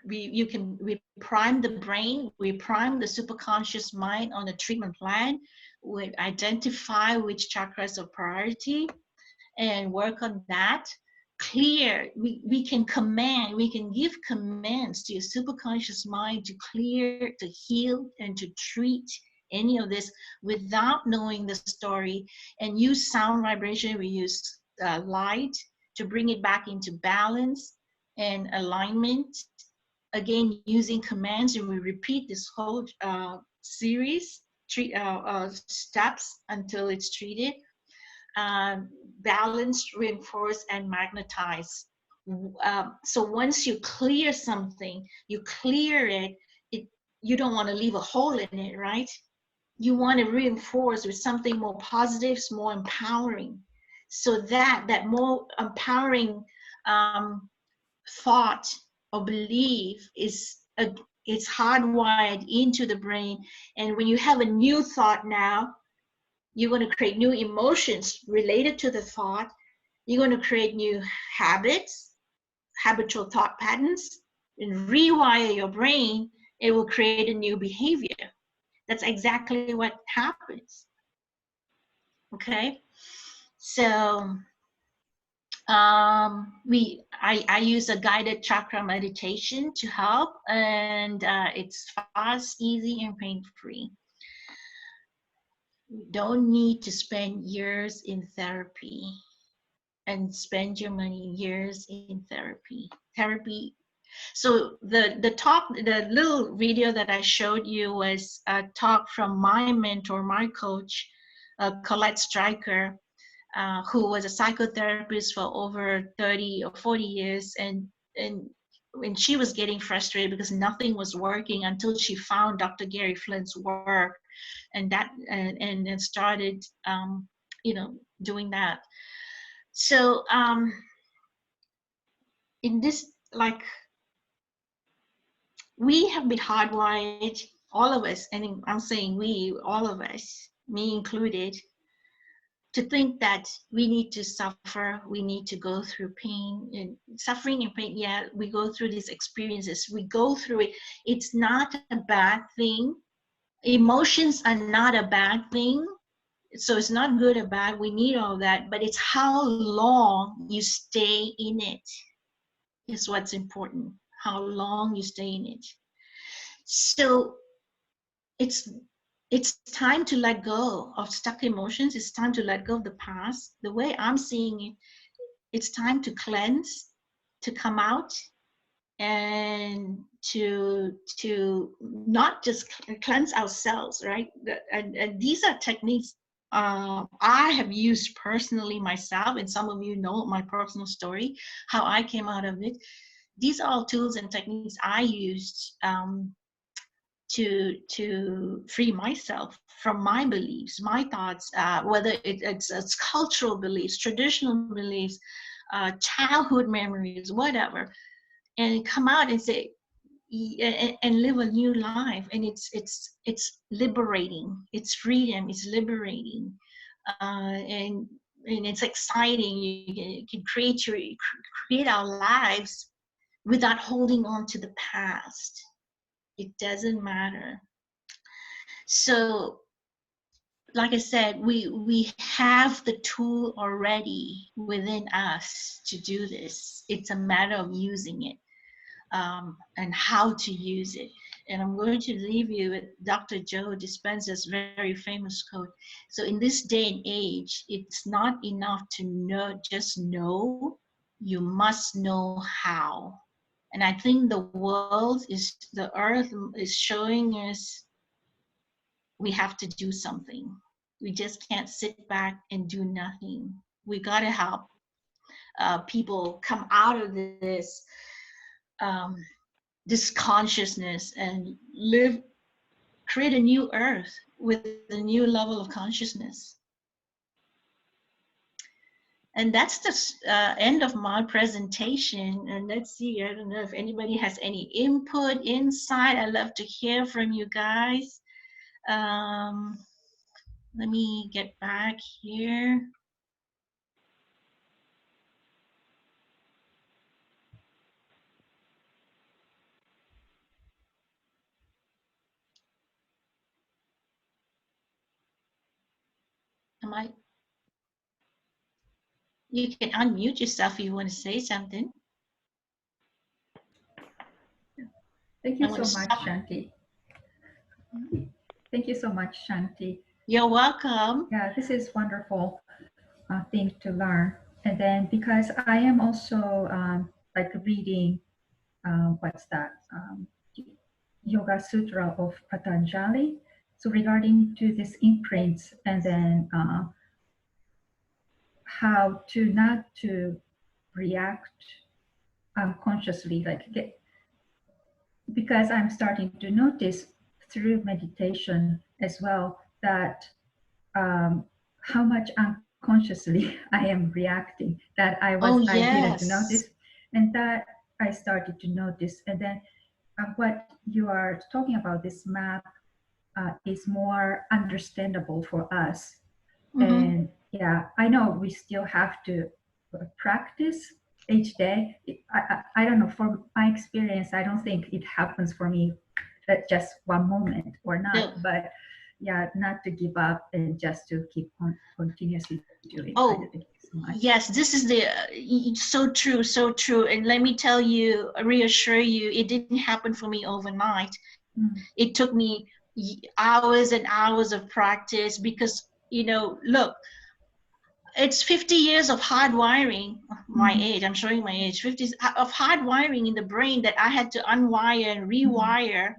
prime the brain, we prime the superconscious mind on a treatment plan. We identify which chakras are priority and work on that. Clear, we can give commands to your superconscious mind to clear, to heal, and to treat any of this without knowing the story, and use sound vibration. We use light to bring it back into balance and alignment. Again, using commands, and we repeat this whole series, steps until it's treated. Balanced, reinforce, and magnetize. So once you clear something, you clear it, you don't want to leave a hole in it, right? You want to reinforce with something more positive, more empowering. So that more empowering thought or belief it's hardwired into the brain. And when you have a new thought now, you're going to create new emotions related to the thought. You're going to create new habits, habitual thought patterns, and rewire your brain. It will create a new behavior. That's exactly what happens. Okay, so I use a guided chakra meditation to help, and it's fast, easy, and pain-free. You don't need to spend years in therapy and spend your money years in therapy. So the little video that I showed you was a talk from my mentor, my coach, Colette Stryker, who was a psychotherapist for over 30 or 40 years, and when she was getting frustrated because nothing was working until she found Dr. Gary Flynn's work, and started doing that. So in this, like, we have been hardwired, all of us, and I'm saying we, all of us, me included, to think that we need to suffer, we need to go through pain and suffering and pain. Yeah, we go through these experiences, we go through it. It's not a bad thing. Emotions are not a bad thing. So it's not good or bad. We need all that, but it's how long you stay in it is what's important. How long you stay in it. So it's time to let go of stuck emotions. It's time to let go of the past. The way I'm seeing it, it's time to cleanse, to come out, and to not just cleanse ourselves, right? And these are techniques I have used personally myself, and some of you know my personal story, how I came out of it. These are all tools and techniques I used to free myself from my beliefs, my thoughts, whether it's cultural beliefs, traditional beliefs, childhood memories, whatever, and come out and say, and live a new life. And it's liberating. It's freedom. It's liberating, and it's exciting. You can create our lives without holding on to the past. It doesn't matter. So, like I said, we have the tool already within us to do this. It's a matter of using it, and how to use it. And I'm going to leave you with Dr. Joe Dispenza's very famous quote. So in this day and age, it's not enough to just know, you must know how. And I think the earth is showing us we have to do something. We just can't sit back and do nothing. We got to help people come out of this consciousness and create a new earth with a new level of consciousness. And that's the end of my presentation. And let's see, I don't know if anybody has any input, insight. I'd love to hear from you guys. Let me get back here. You can unmute yourself if you want to say something. Thank you so much, Shanthi. Thank you so much, Shanthi. You're welcome. Yeah, this is wonderful thing to learn. And then because I am also like reading, what's that? Yoga Sutra of Patanjali. So regarding to this imprints, and then how to not to react unconsciously, like because I'm starting to notice through meditation as well that how much unconsciously I am reacting, that I didn't notice, and that I started to notice. And then what you are talking about, this map is more understandable for us. And yeah, I know we still have to practice each day. I don't know, from my experience, I don't think it happens for me at just one moment or not, but yeah, not to give up and just to keep on continuously doing. Oh, yes, this is so true, so true. And let me tell you, reassure you, it didn't happen for me overnight. It took me hours and hours of practice because, you know, look, it's 50 years of hard wiring, my age, I'm showing my age, 50 of hard wiring in the brain that I had to unwire and rewire.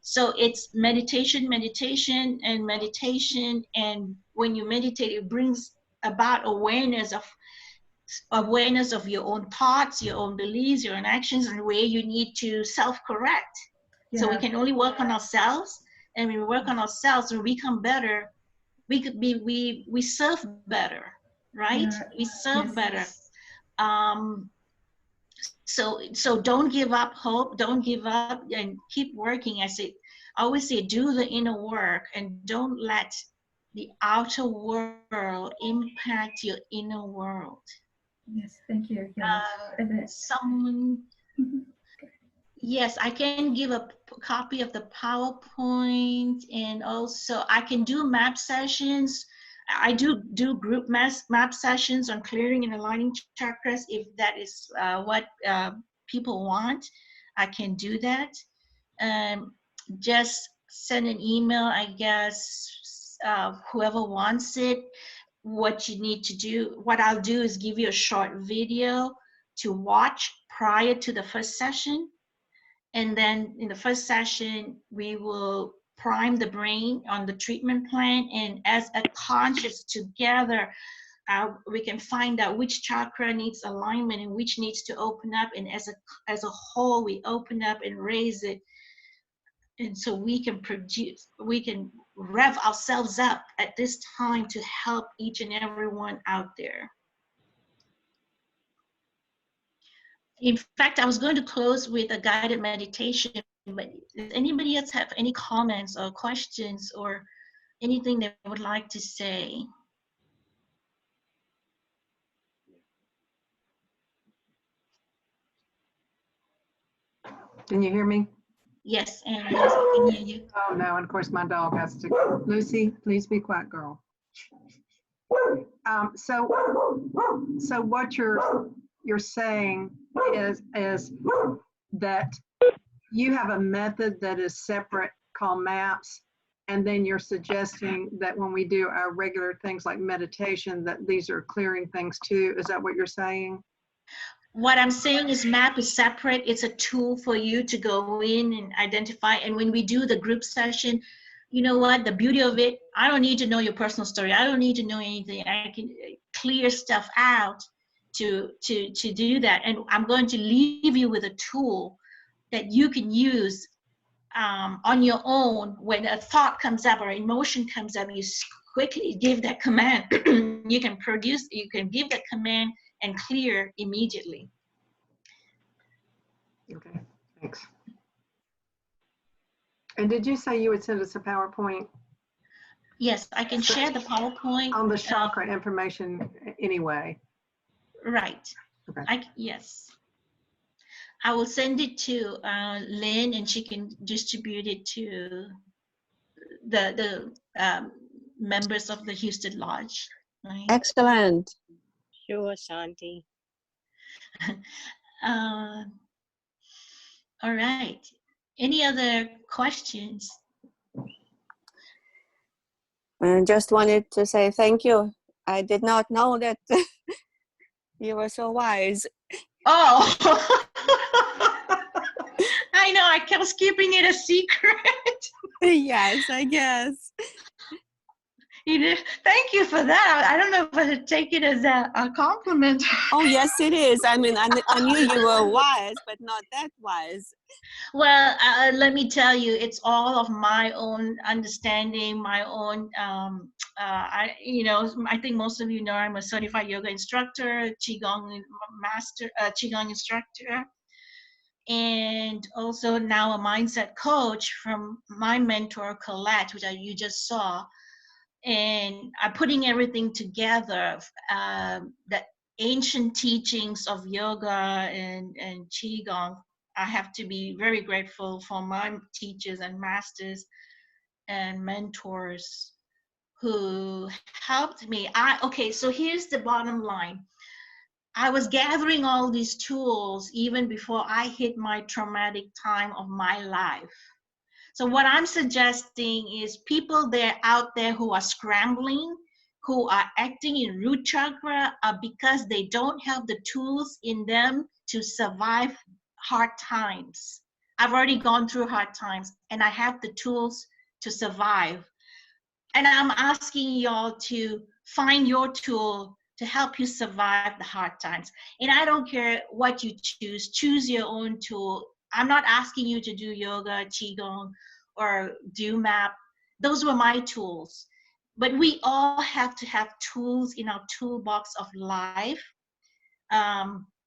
So it's meditation, meditation, and meditation. And when you meditate, it brings about awareness of your own thoughts, your own beliefs, your own actions, and where you need to self-correct. Yeah. So we can only work on ourselves, and when we work on ourselves and we become better, we serve better, right? Yeah. We serve better. So don't give up hope, don't give up, and keep working. I always say, do the inner work and don't let the outer world impact your inner world. Yes, thank you. Yeah. Yes, I can give a copy of the PowerPoint, and also I can do map sessions. I do group map sessions on clearing and aligning chakras. If that is what people want, I can do that. Just send an email, I guess, whoever wants it. What you need to do, what I'll do is give you a short video to watch prior to the first session. And then in the first session, we will prime the brain on the treatment plan. And as a conscious together, we can find out which chakra needs alignment and which needs to open up. And as a whole, we open up and raise it. And so we can rev ourselves up at this time to help each and everyone out there. In fact, I was going to close with a guided meditation, but does anybody else have any comments or questions or anything they would like to say? Can you hear me? Yes, and yes, I can hear you. Oh no, and of course my dog has to go. Lucy, please be quiet, girl. So what you're saying is that you have a method that is separate called MAPS, and then you're suggesting that when we do our regular things like meditation, that these are clearing things too. Is that what you're saying? What I'm saying is MAP is separate. It's a tool for you to go in and identify. And when we do the group session, you know what, the beauty of it, I don't need to know your personal story. I don't need to know anything. I can clear stuff out to do that. And I'm going to leave you with a tool that you can use on your own when a thought comes up or emotion comes up, and you quickly give that command. You can give that command and clear immediately. Okay, thanks. And did you say you would send us a PowerPoint? Yes, I can share the PowerPoint. On the chakra information anyway. Right. Okay. Yes. I will send it to Lynn, and she can distribute it to the members of the Houston Lodge. Right? Excellent. Sure, Shanti. All right. Any other questions? I just wanted to say thank you. I did not know that you were so wise. Oh, I know. I kept keeping it a secret. Yes, I guess. You did. Thank you for that. I don't know if I should take it as a compliment. Oh, yes, it is. I mean, I knew you were wise, but not that wise. Well, let me tell you, it's all of my own understanding, my own. I think most of you know I'm a certified yoga instructor, Qigong master, Qigong instructor, and also now a mindset coach from my mentor Colette, which you just saw. And I'm putting everything together, the ancient teachings of yoga and Qigong. I have to be very grateful for my teachers and masters and mentors who helped me. Okay, so here's the bottom line. I was gathering all these tools even before I hit my traumatic time of my life. So what I'm suggesting is people out there who are scrambling, who are acting in root chakra, because they don't have the tools in them to survive hard times. I've already gone through hard times and I have the tools to survive. And I'm asking y'all to find your tool to help you survive the hard times. And I don't care what you choose your own tool. I'm not asking you to do yoga, Qigong, or do map. Those were my tools. But we all have to have tools in our toolbox of life.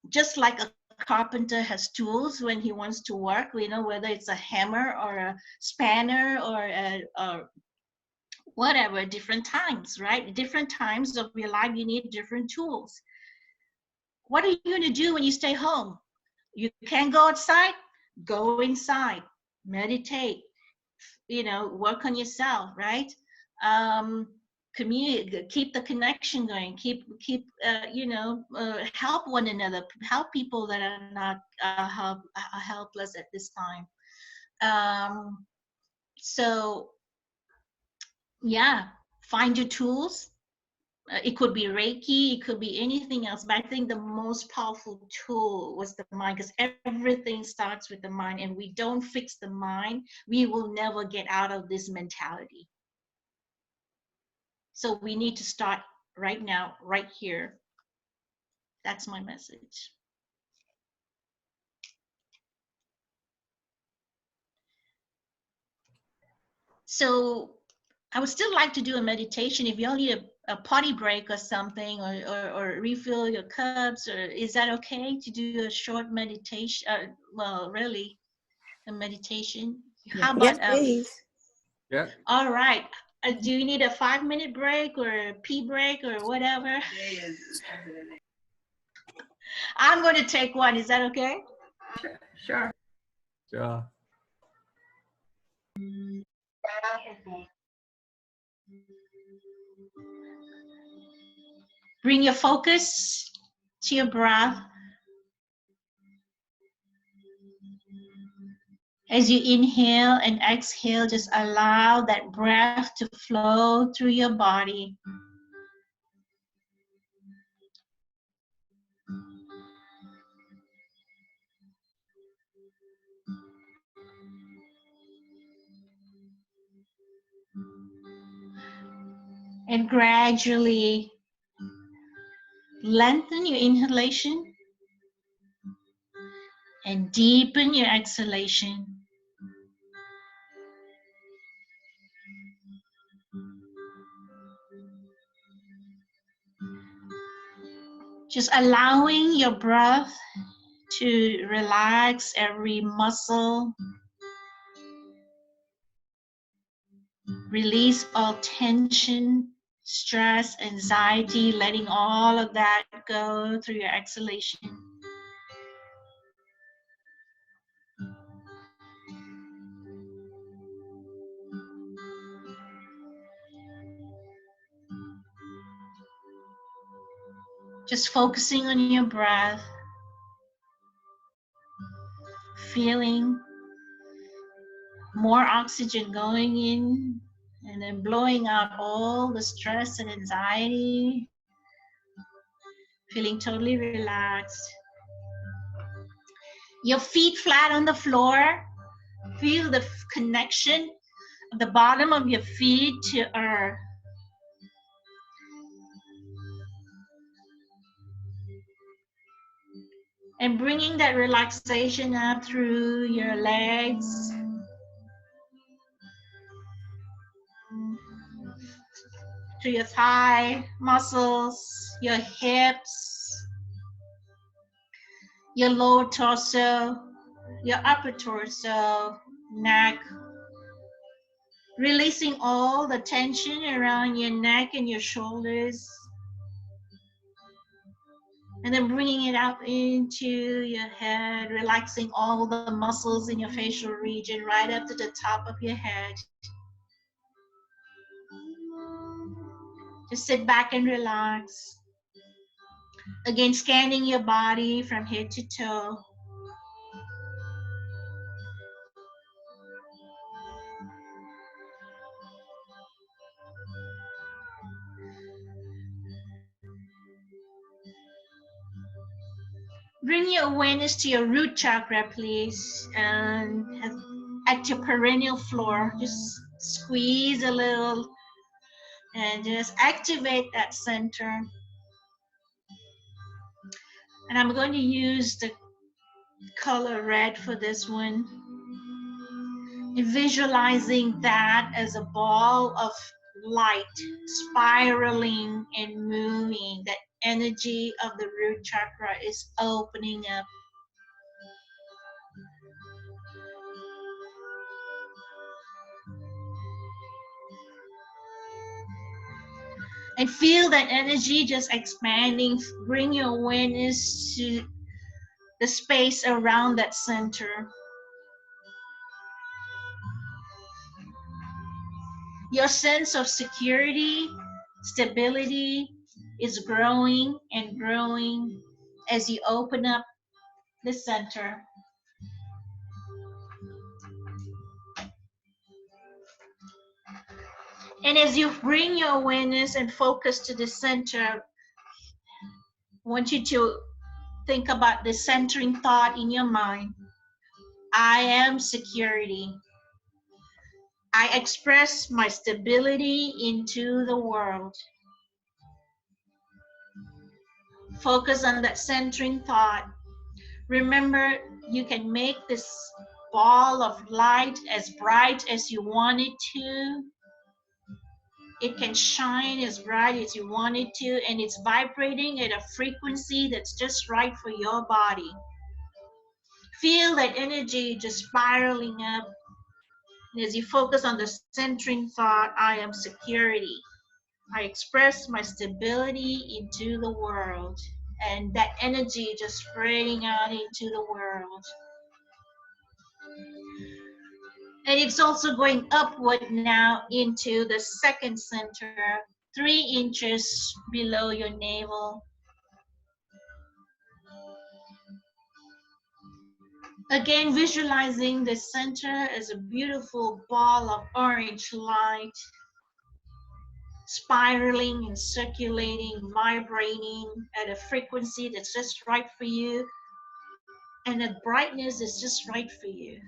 Just like a carpenter has tools when he wants to work, whether it's a hammer or a spanner or whatever, different times, right? Different times of your life, you need different tools. What are you going to do when you stay home? You can't go outside? Go inside, meditate, work on yourself, right? Community, keep the connection going, help one another, help people that are not helpless at this time. So yeah, find your tools. It could be Reiki, it could be anything else, but I think the most powerful tool was the mind, because everything starts with the mind, and we don't fix the mind, we will never get out of this mentality. So we need to start right now, right here. That's my message. So I would still like to do a meditation. If you all need a potty break or something, or refill your cups, or is that okay to do a short meditation? Well, really, a meditation. How about? Yes, please. Yeah. All right. Do you need a 5-minute break or a pee break or whatever? I'm going to take one. Is that okay? Sure. Sure. Bring your focus to your breath. As you inhale and exhale, just allow that breath to flow through your body. And gradually lengthen your inhalation and deepen your exhalation. Just allowing your breath to relax every muscle. Release all tension, stress, anxiety, letting all of that go through your exhalation. Just focusing on your breath, feeling more oxygen going in and then blowing out all the stress and anxiety, feeling totally relaxed. Your feet flat on the floor. Feel the connection of the bottom of your feet to earth. And bringing that relaxation up through your legs, to your thigh muscles, your hips, your lower torso, your upper torso, neck. Releasing all the tension around your neck and your shoulders. And then bringing it up into your head, relaxing all the muscles in your facial region right up to the top of your head. Just sit back and relax. Again, scanning your body from head to toe. Bring your awareness to your root chakra, please, and at your perennial floor, just squeeze a little and just activate that center. And I'm going to use the color red for this one. Visualizing that as a ball of light spiraling and moving. That energy of the root chakra is opening up. And feel that energy just expanding. Bring your awareness to the space around that center. Your sense of security, stability is growing and growing as you open up the center. And as you bring your awareness and focus to the center, I want you to think about the centering thought in your mind. I am security. I express my stability into the world. Focus on that centering thought. Remember, you can make this ball of light as bright as you want it to. It can shine as bright as you want it to, and it's vibrating at a frequency that's just right for your body. Feel that energy just spiraling up. And as you focus on the centering thought, I am security. I express my stability into the world. And that energy just spreading out into the world. And it's also going upward now into the second center, 3 inches below your navel. Again, visualizing the center as a beautiful ball of orange light, spiraling and circulating, vibrating at a frequency that's just right for you. And the brightness is just right for you.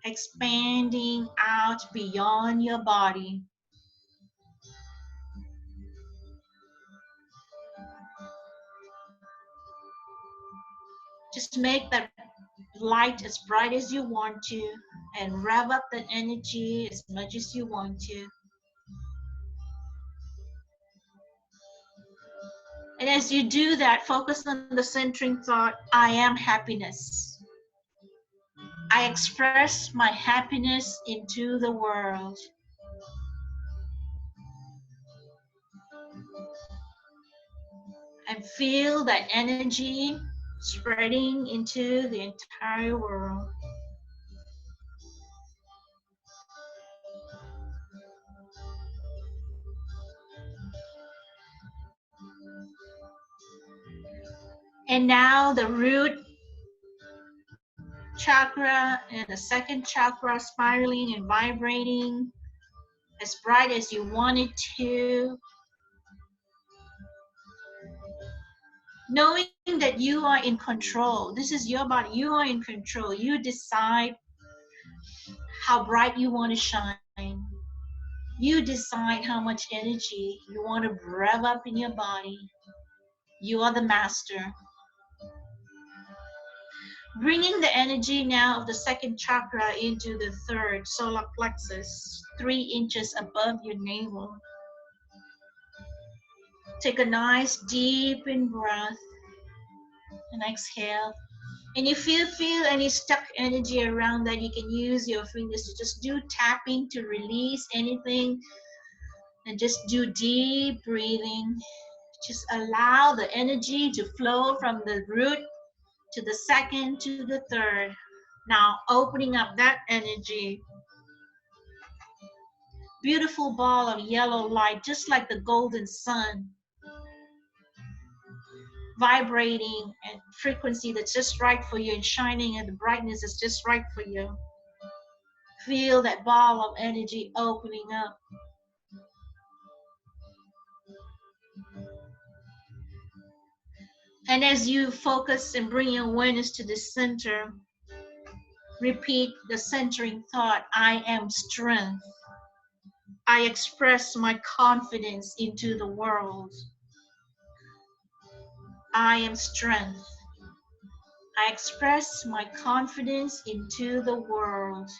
Expanding out beyond your body. Just make that light as bright as you want to and rev up the energy as much as you want to. And as you do that, focus on the centering thought, I am happiness. I express my happiness into the world. And feel that energy spreading into the entire world. And now the root chakra and the second chakra spiraling and vibrating as bright as you want it to. Knowing that you are in control. This is your body. You are in control. You decide how bright you want to shine. You decide how much energy you want to rev up in your body. You are the master. Bringing the energy now of the second chakra into the third solar plexus, 3 inches above your navel. Take a nice deep in breath and exhale. And if you feel any stuck energy around that, you can use your fingers to just do tapping to release anything. And just do deep breathing. Just allow the energy to flow from the root to the second to the third. Now opening up that energy. Beautiful ball of yellow light, just like the golden sun. Vibrating at frequency that's just right for you and shining at the brightness that's just right for you. Feel that ball of energy opening up. And as you focus and bring your awareness to the center, repeat the centering thought, I am strength. I express my confidence into the world. I am strength. I express my confidence into the world.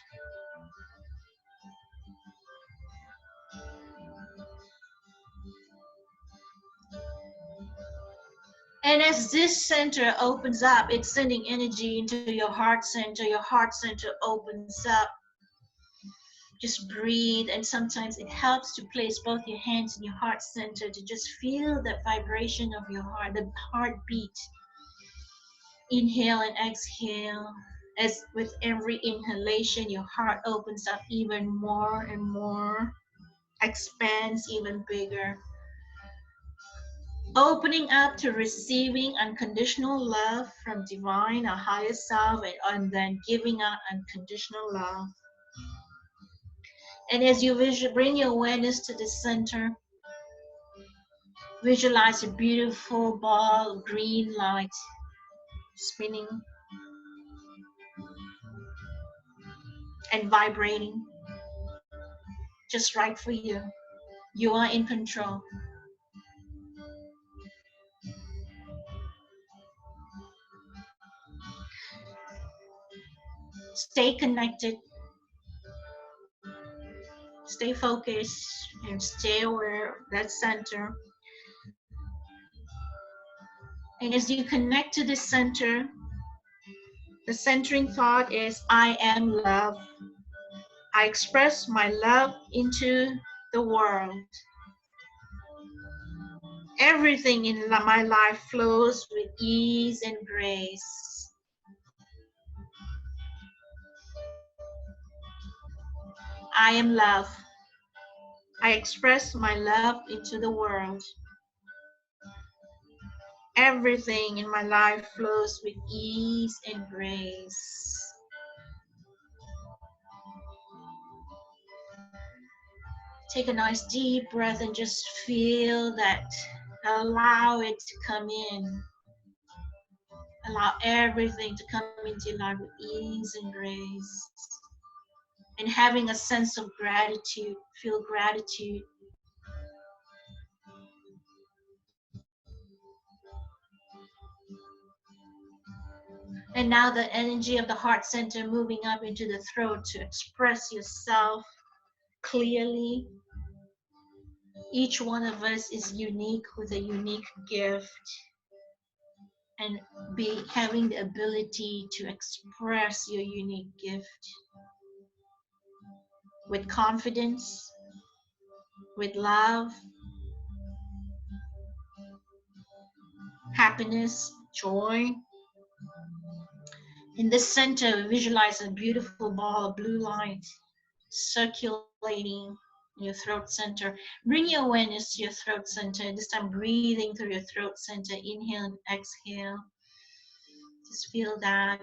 And as this center opens up, it's sending energy into your heart center. Your heart center opens up. Just breathe, and sometimes it helps to place both your hands in your heart center to just feel that vibration of your heart, the heartbeat. Inhale and exhale. As with every inhalation, your heart opens up even more and more, expands even bigger. Opening up to receiving unconditional love from divine, our higher self, and then giving out unconditional love. And as you bring your awareness to the center, visualize a beautiful ball of green light spinning and vibrating just right for you. You are in control. Stay connected, stay focused, and stay aware of that center. And as you connect to the center, the centering thought is, I am love. I express my love into the world. Everything in my life flows with ease and grace. I am love. I express my love into the world. Everything in my life flows with ease and grace. Take a nice deep breath and just feel that. Allow it to come in. Allow everything to come into your life with ease and grace. And having a sense of gratitude, feel gratitude. And now the energy of the heart center moving up into the throat to express yourself clearly. Each one of us is unique with a unique gift, and having the ability to express your unique gift with confidence, with love, happiness, joy. In this center, visualize a beautiful ball of blue light circulating in your throat center. Bring your awareness to your throat center. This time, breathing through your throat center. Inhale and exhale. Just feel that.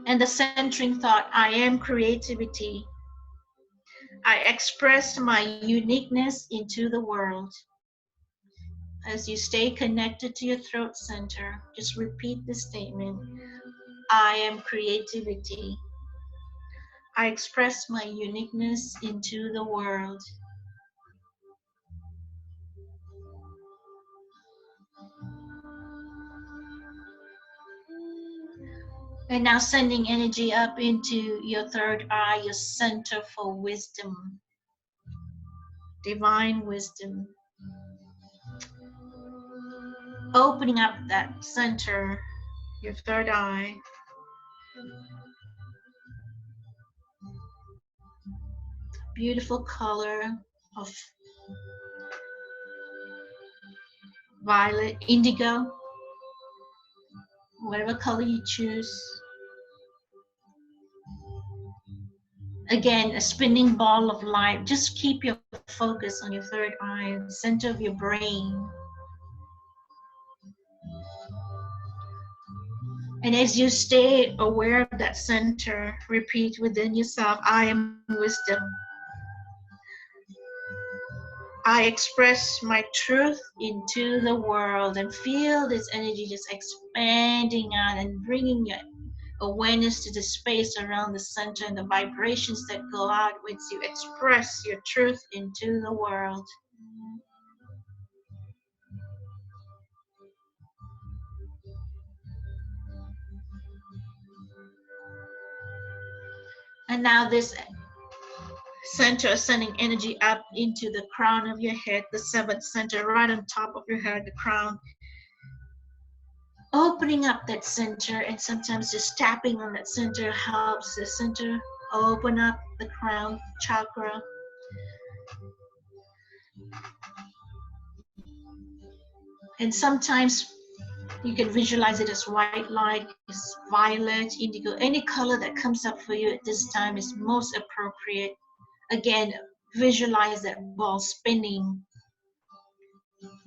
And the centering thought, I am creativity. I express my uniqueness into the world. As you stay connected to your throat center, just repeat this statement. I am creativity. I express my uniqueness into the world. And now sending energy up into your third eye, your center for wisdom, divine wisdom. Opening up that center, your third eye. Beautiful color of violet, indigo, whatever color you choose. Again, a spinning ball of light. Just keep your focus on your third eye, the center of your brain. And as you stay aware of that center, repeat within yourself, I am wisdom. I express my truth into the world, and feel this energy just expanding out and bringing your awareness to the space around the center and the vibrations that go out once you express your truth into the world. And now this center sending energy up into the crown of your head, the seventh center right on top of your head, the crown. Opening up that center, and sometimes just tapping on that center helps the center open up, the crown chakra. And sometimes you can visualize it as white light, as violet, indigo, any color that comes up for you at this time is most appropriate. Again, visualize that ball spinning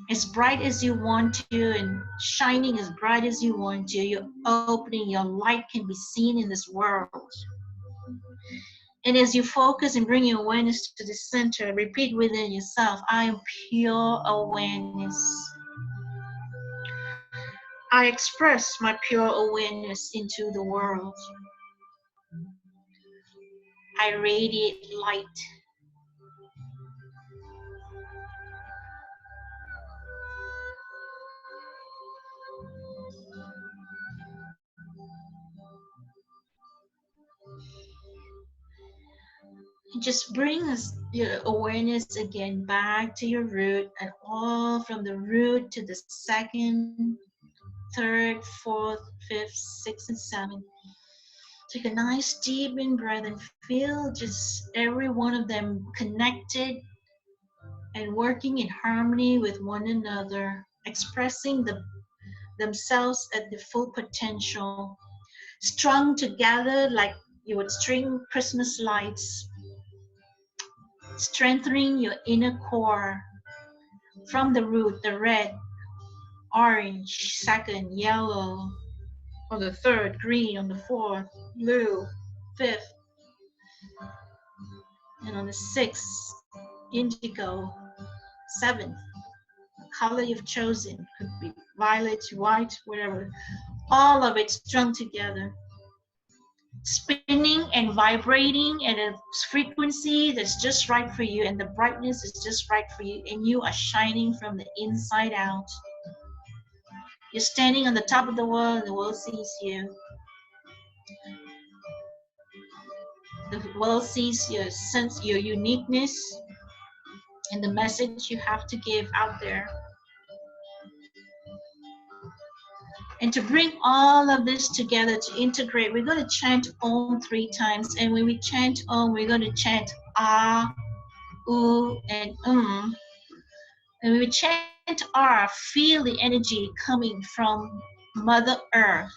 as bright as you want to and shining as bright as you want to. You're opening, your light can be seen in this world. And as you focus and bring your awareness to the center, repeat within yourself, I am pure awareness. I express my pure awareness into the world. I radiate light. Just bring your awareness again back to your root, and all from the root to the second, third, fourth, fifth, sixth, and seventh. Take a nice deep in breath and feel just every one of them connected and working in harmony with one another, expressing themselves at the full potential, strung together like you would string Christmas lights, strengthening your inner core from the root, the red, orange, second, yellow, on the third, green, on the fourth, blue, fifth, and on the sixth, indigo, seventh, color you've chosen, could be violet, white, whatever, all of it strung together, spinning and vibrating at a frequency that's just right for you, and the brightness is just right for you, and you are shining from the inside out. You're standing on the top of the world, and the world sees you. The world sees your sense, your uniqueness, and the message you have to give out there. And to bring all of this together, to integrate, we're going to chant Om 3 times. And when we chant Om, we're going to chant Ah, U, and And when we chant R, feel the energy coming from Mother Earth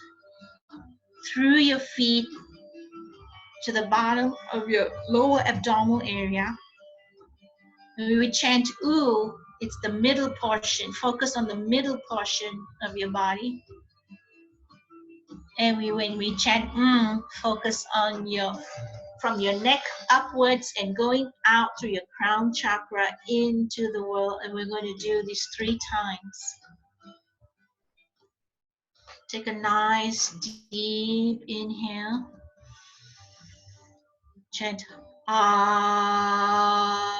through your feet to the bottom of your lower abdominal area. When we chant U, it's the middle portion. Focus on the middle portion of your body. And when we chant focus on from your neck upwards and going out through your crown chakra into the world. And we're going to do this 3 times. Take a nice deep inhale. Chant Ah.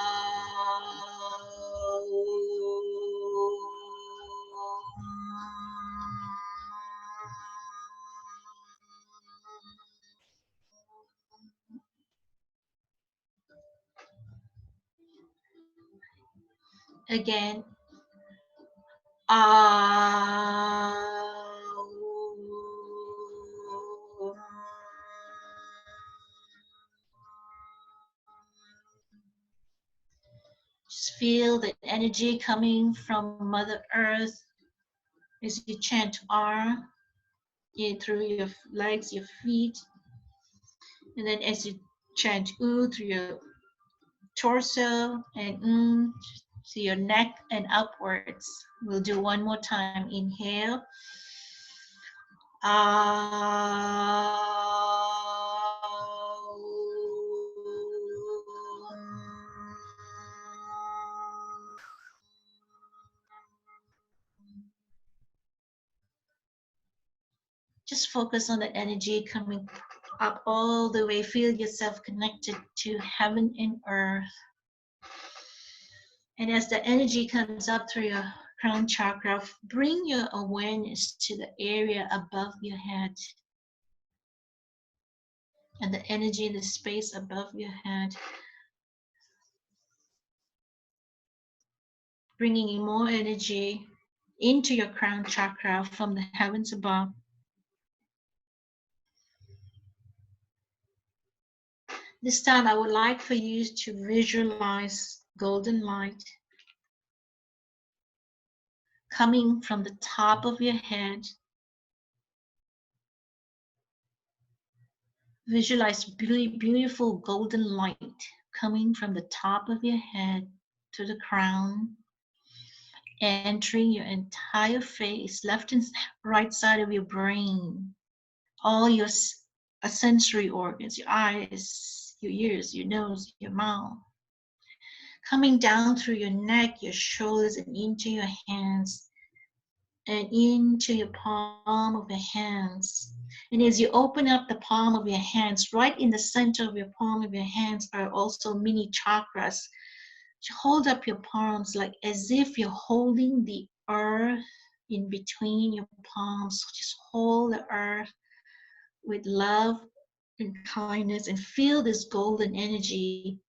Again. Just feel the energy coming from Mother Earth as you chant R through your legs, your feet. And then as you chant U through your torso and to your neck and upwards. We'll do one more time. Inhale. Just focus on the energy coming up all the way. Feel yourself connected to heaven and earth. And as the energy comes up through your crown chakra, bring your awareness to the area above your head. And the energy in the space above your head. Bringing in more energy into your crown chakra from the heavens above. This time I would like for you to visualize golden light coming from the top of your head. Visualize beautiful golden light coming from the top of your head to the crown, entering your entire face, left and right side of your brain, all your sensory organs, your eyes, your ears, your nose, your mouth, coming down through your neck, your shoulders, and into your hands, and into your palm of your hands. And as you open up the palm of your hands, right in the center of your palm of your hands are also mini chakras. Hold up your palms like as if you're holding the earth in between your palms. Just hold the earth with love and kindness and feel this golden energy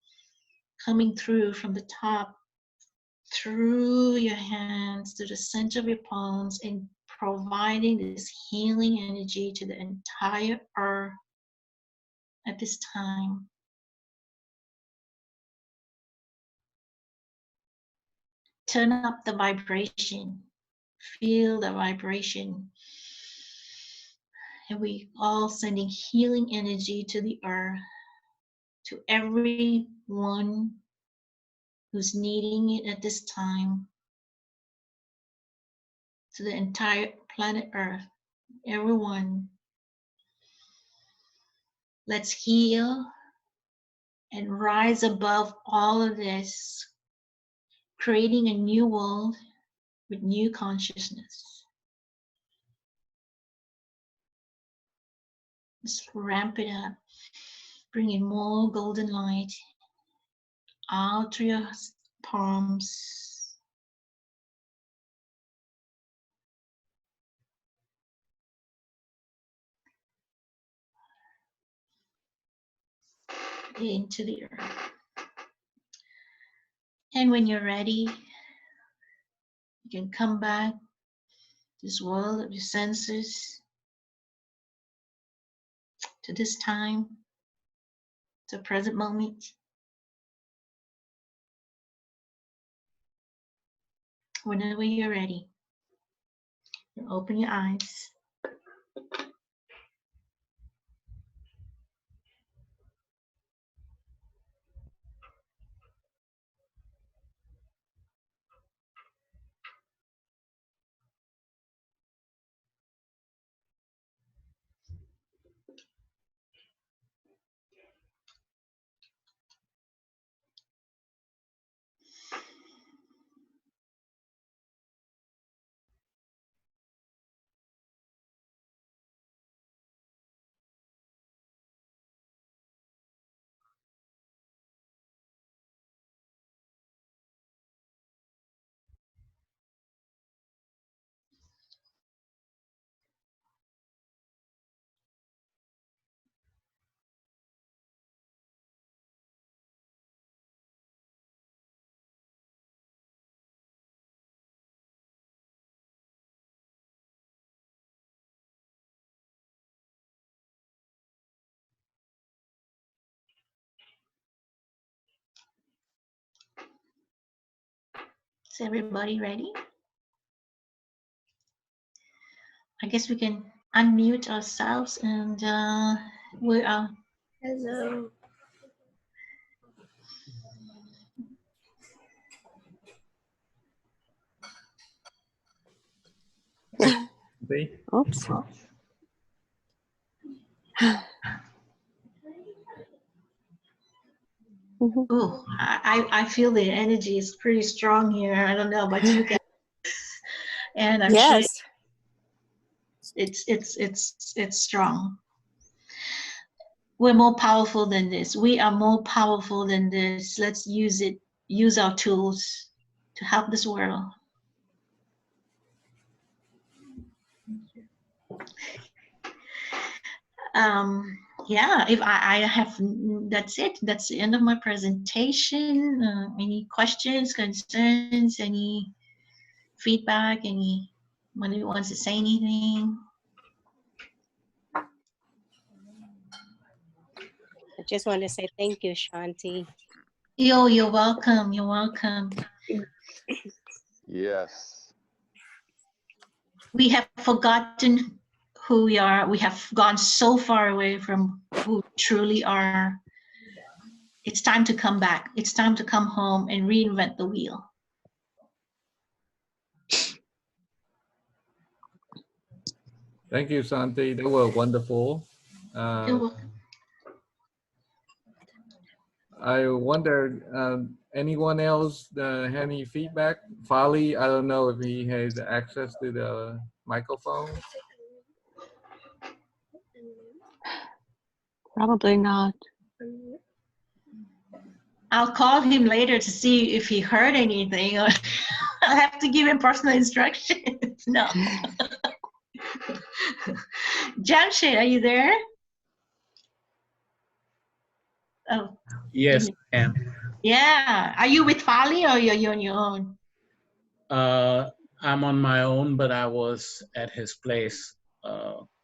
coming through from the top, through your hands to the center of your palms and providing this healing energy to the entire earth at this time. Turn up the vibration. Feel the vibration. And we all sending healing energy to the earth, to everyone who's needing it at this time, to the entire planet Earth, everyone. Let's heal and rise above all of this, creating a new world with new consciousness. Let's ramp it up, bringing more golden light out through your palms, into the earth. And when you're ready, you can come back to this world of your senses, to this time, to the present moment. Whenever you're ready, you open your eyes. Is everybody ready? I guess we can unmute ourselves and we are. Hello. Oops. Oh, I feel the energy is pretty strong here. I don't know about you guys. And I'm sure it's strong. We're more powerful than this. We are more powerful than this. Let's use it, use our tools to help this world. Yeah, if I have, that's it. That's the end of my presentation. Any questions, concerns, any feedback, anybody wants to say anything? I just want to say thank you, Shanthi. You're welcome. You're welcome. Yes. We have forgotten who we are. We have gone so far away from who we truly are. It's time to come back. It's time to come home and reinvent the wheel. Thank you, Shanthi. They were wonderful. I wonder, anyone else have any feedback? Fali, I don't know if he has access to the microphone. Probably not. I'll call him later to see if he heard anything. Or I'll have to give him personal instructions. No. Jamshid, are you there? Oh. Yes, I am. Yeah. Are you with Fali or you're on your own? I'm on my own, but I was at his place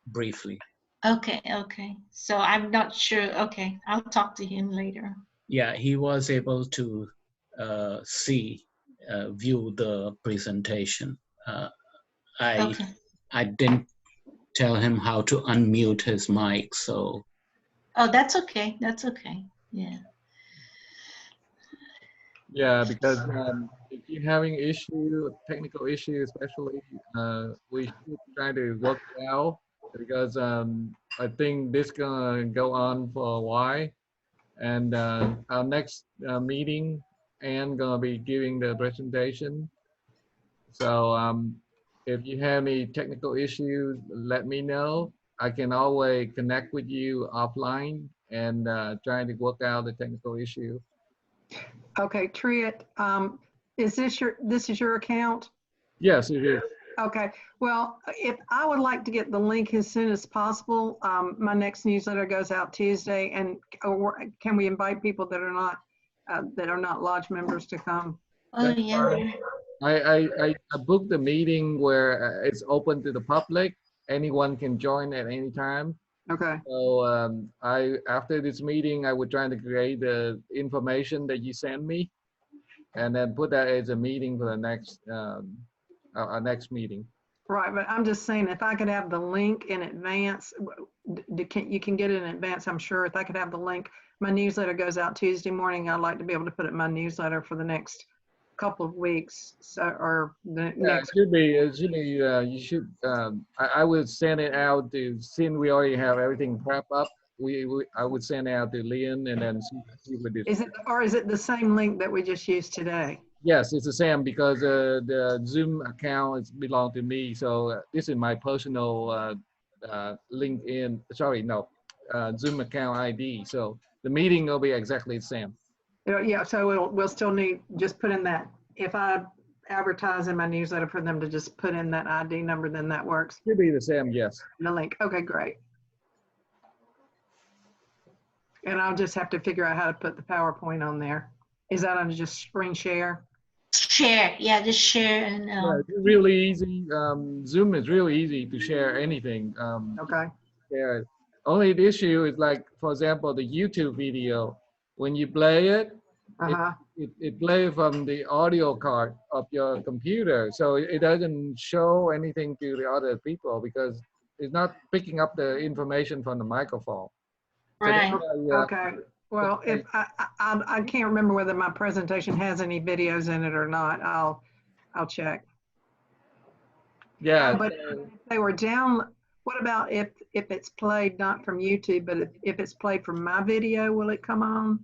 briefly. Okay, okay. So I'm not sure. Okay, I'll talk to him later. Yeah, he was able to view the presentation. I didn't tell him how to unmute his mic, so. Oh, that's okay. That's okay. Yeah. Yeah, because if you're having technical issue, especially, we should try to work it out, because I think this gonna go on for a while, and our next meeting, Anne gonna be giving the presentation. So if you have any technical issues, let me know. I can always connect with you offline and try to work out the technical issue. Okay, Triet, this is your account? Yes, it is. Okay. Well, if I would like to get the link as soon as possible, my next newsletter goes out Tuesday, and can we invite people that are not lodge members to come? Oh, yeah. I booked the meeting where it's open to the public. Anyone can join at any time. Okay. So after this meeting, I would try to create the information that you send me, and then put that as a meeting for the next our next meeting. Right, but I'm just saying, if I could have the link in advance, you can get it in advance, I'm sure. If I could have the link, my newsletter goes out Tuesday morning. I'd like to be able to put it in my newsletter for the next couple of weeks, or the next. It should be. You should. I would send it out to. Since we already have everything prepped up, I would send it out to Leon, and then see what it is. Is it the same link that we just used today? Yes, it's the same, because the Zoom account belongs to me. So this is my personal LinkedIn. Sorry, no, Zoom account ID. So the meeting will be exactly the same. Yeah, so we'll still need, just put in that, if I advertise in my newsletter for them to just put in that ID number, then that works. Should be the same, yes. The link, okay, great. And I'll just have to figure out how to put the PowerPoint on there. Is that on just screen share? Share, yeah, just share. And yeah, it's really easy. Zoom is really easy to share anything. Okay. Yeah. Only the issue is, like, for example, the YouTube video. When you play it, it plays from the audio card of your computer, so it doesn't show anything to the other people because it's not picking up the information from the microphone. Right. So okay. Well, if I can't remember whether my presentation has any videos in it or not. I'll check. Yeah. But if they were down. What about if it's played not from YouTube, but if it's played from my video, will it come on?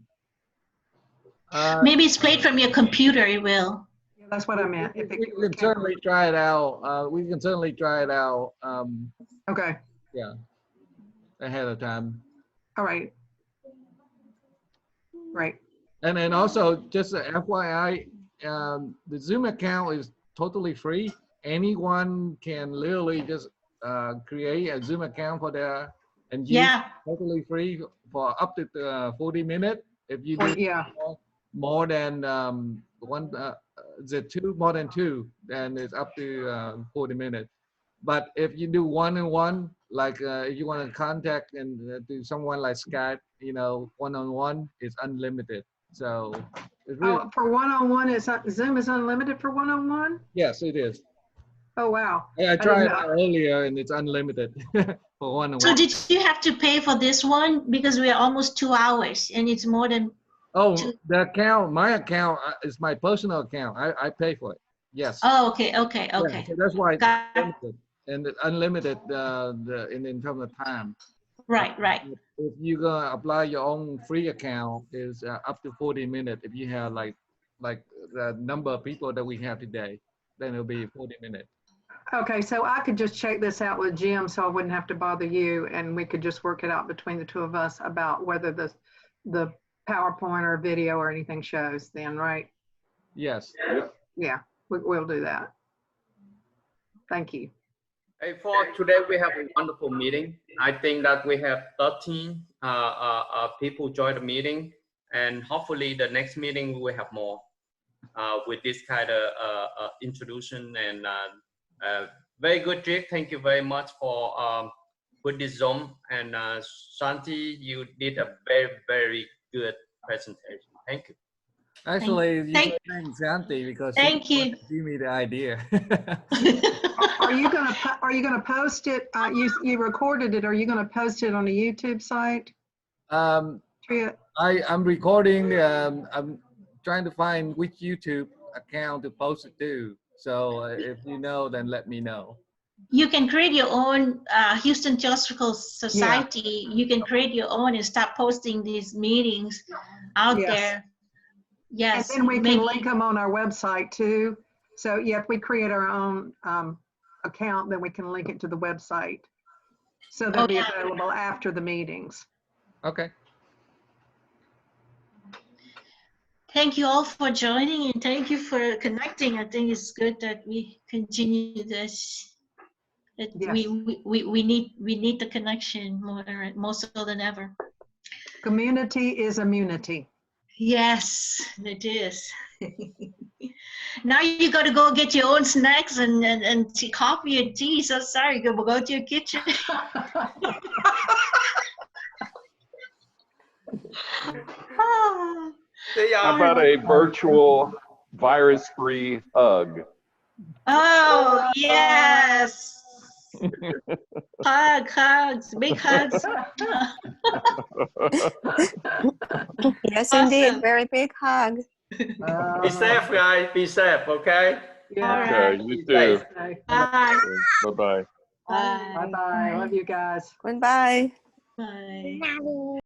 Maybe it's played from your computer, it will. Yeah, that's what I meant. We can certainly try it out. We can certainly try it out. Okay. Yeah. Ahead of time. All right. Right. And then also, just a FYI, the Zoom account is totally free. Anyone can literally just create a Zoom account for their, and use totally free for up to 40 minutes. If you do more than more than two, then it's up to 40 minutes. But if you do one-on-one, like if you want to contact and do someone like Skype, one-on-one, it's unlimited. So it's really, for one-on-one, Zoom is unlimited for one-on-one? Yes, it is. Oh, wow. I tried it out earlier, and it's unlimited for one-on-one. So did you have to pay for this one? Because we're almost 2 hours, and it's more than the account, my account is my personal account. I pay for it. Yes. Oh, okay. Yeah, so that's why it's unlimited, and it's unlimited in terms of time. Right. If you're gonna apply your own free account, is up to 40 minutes. If you have like the number of people that we have today, then it'll be 40 minutes. Okay, so I could just check this out with Jim, so I wouldn't have to bother you, and we could just work it out between the two of us about whether the PowerPoint or video or anything shows then, right? Yes. Yeah, we'll do that. Thank you. Hey, for today, we have a wonderful meeting. I think that we have 13 people join the meeting, and hopefully the next meeting we will have more with this kind of introduction and very good, Rick. Thank you very much for with this Zoom, and Shanthi, you did a very, very good presentation. Thank you. Actually, you should thank Shanthi because she gave me the idea. Are you gonna post it? You recorded it. Are you gonna post it on a YouTube site? I'm recording. I'm trying to find which YouTube account to post it to. So if you know, then let me know. You can create your own Houston Theosophical Society. You can create your own and start posting these meetings out there. Yes. And then we can link them on our website too. So yeah, if we create our own account, then we can link it to the website. So they'll be available after the meetings. Okay. Thank you all for joining and thank you for connecting. I think it's good that we continue this. Yes. We need the connection more so than ever. Community is immunity. Yes, it is. Now you got to go get your own snacks and coffee and tea. So sorry, go to your kitchen. How about a virtual virus-free hug? Oh, yes. Hugs, big hugs. Yes, Awesome. indeed. Very big hug. Be safe, guys. Be safe, okay? Yeah. Okay, you too. Bye. Bye-bye. Bye. Bye-bye. Love you guys. Goodbye. Bye.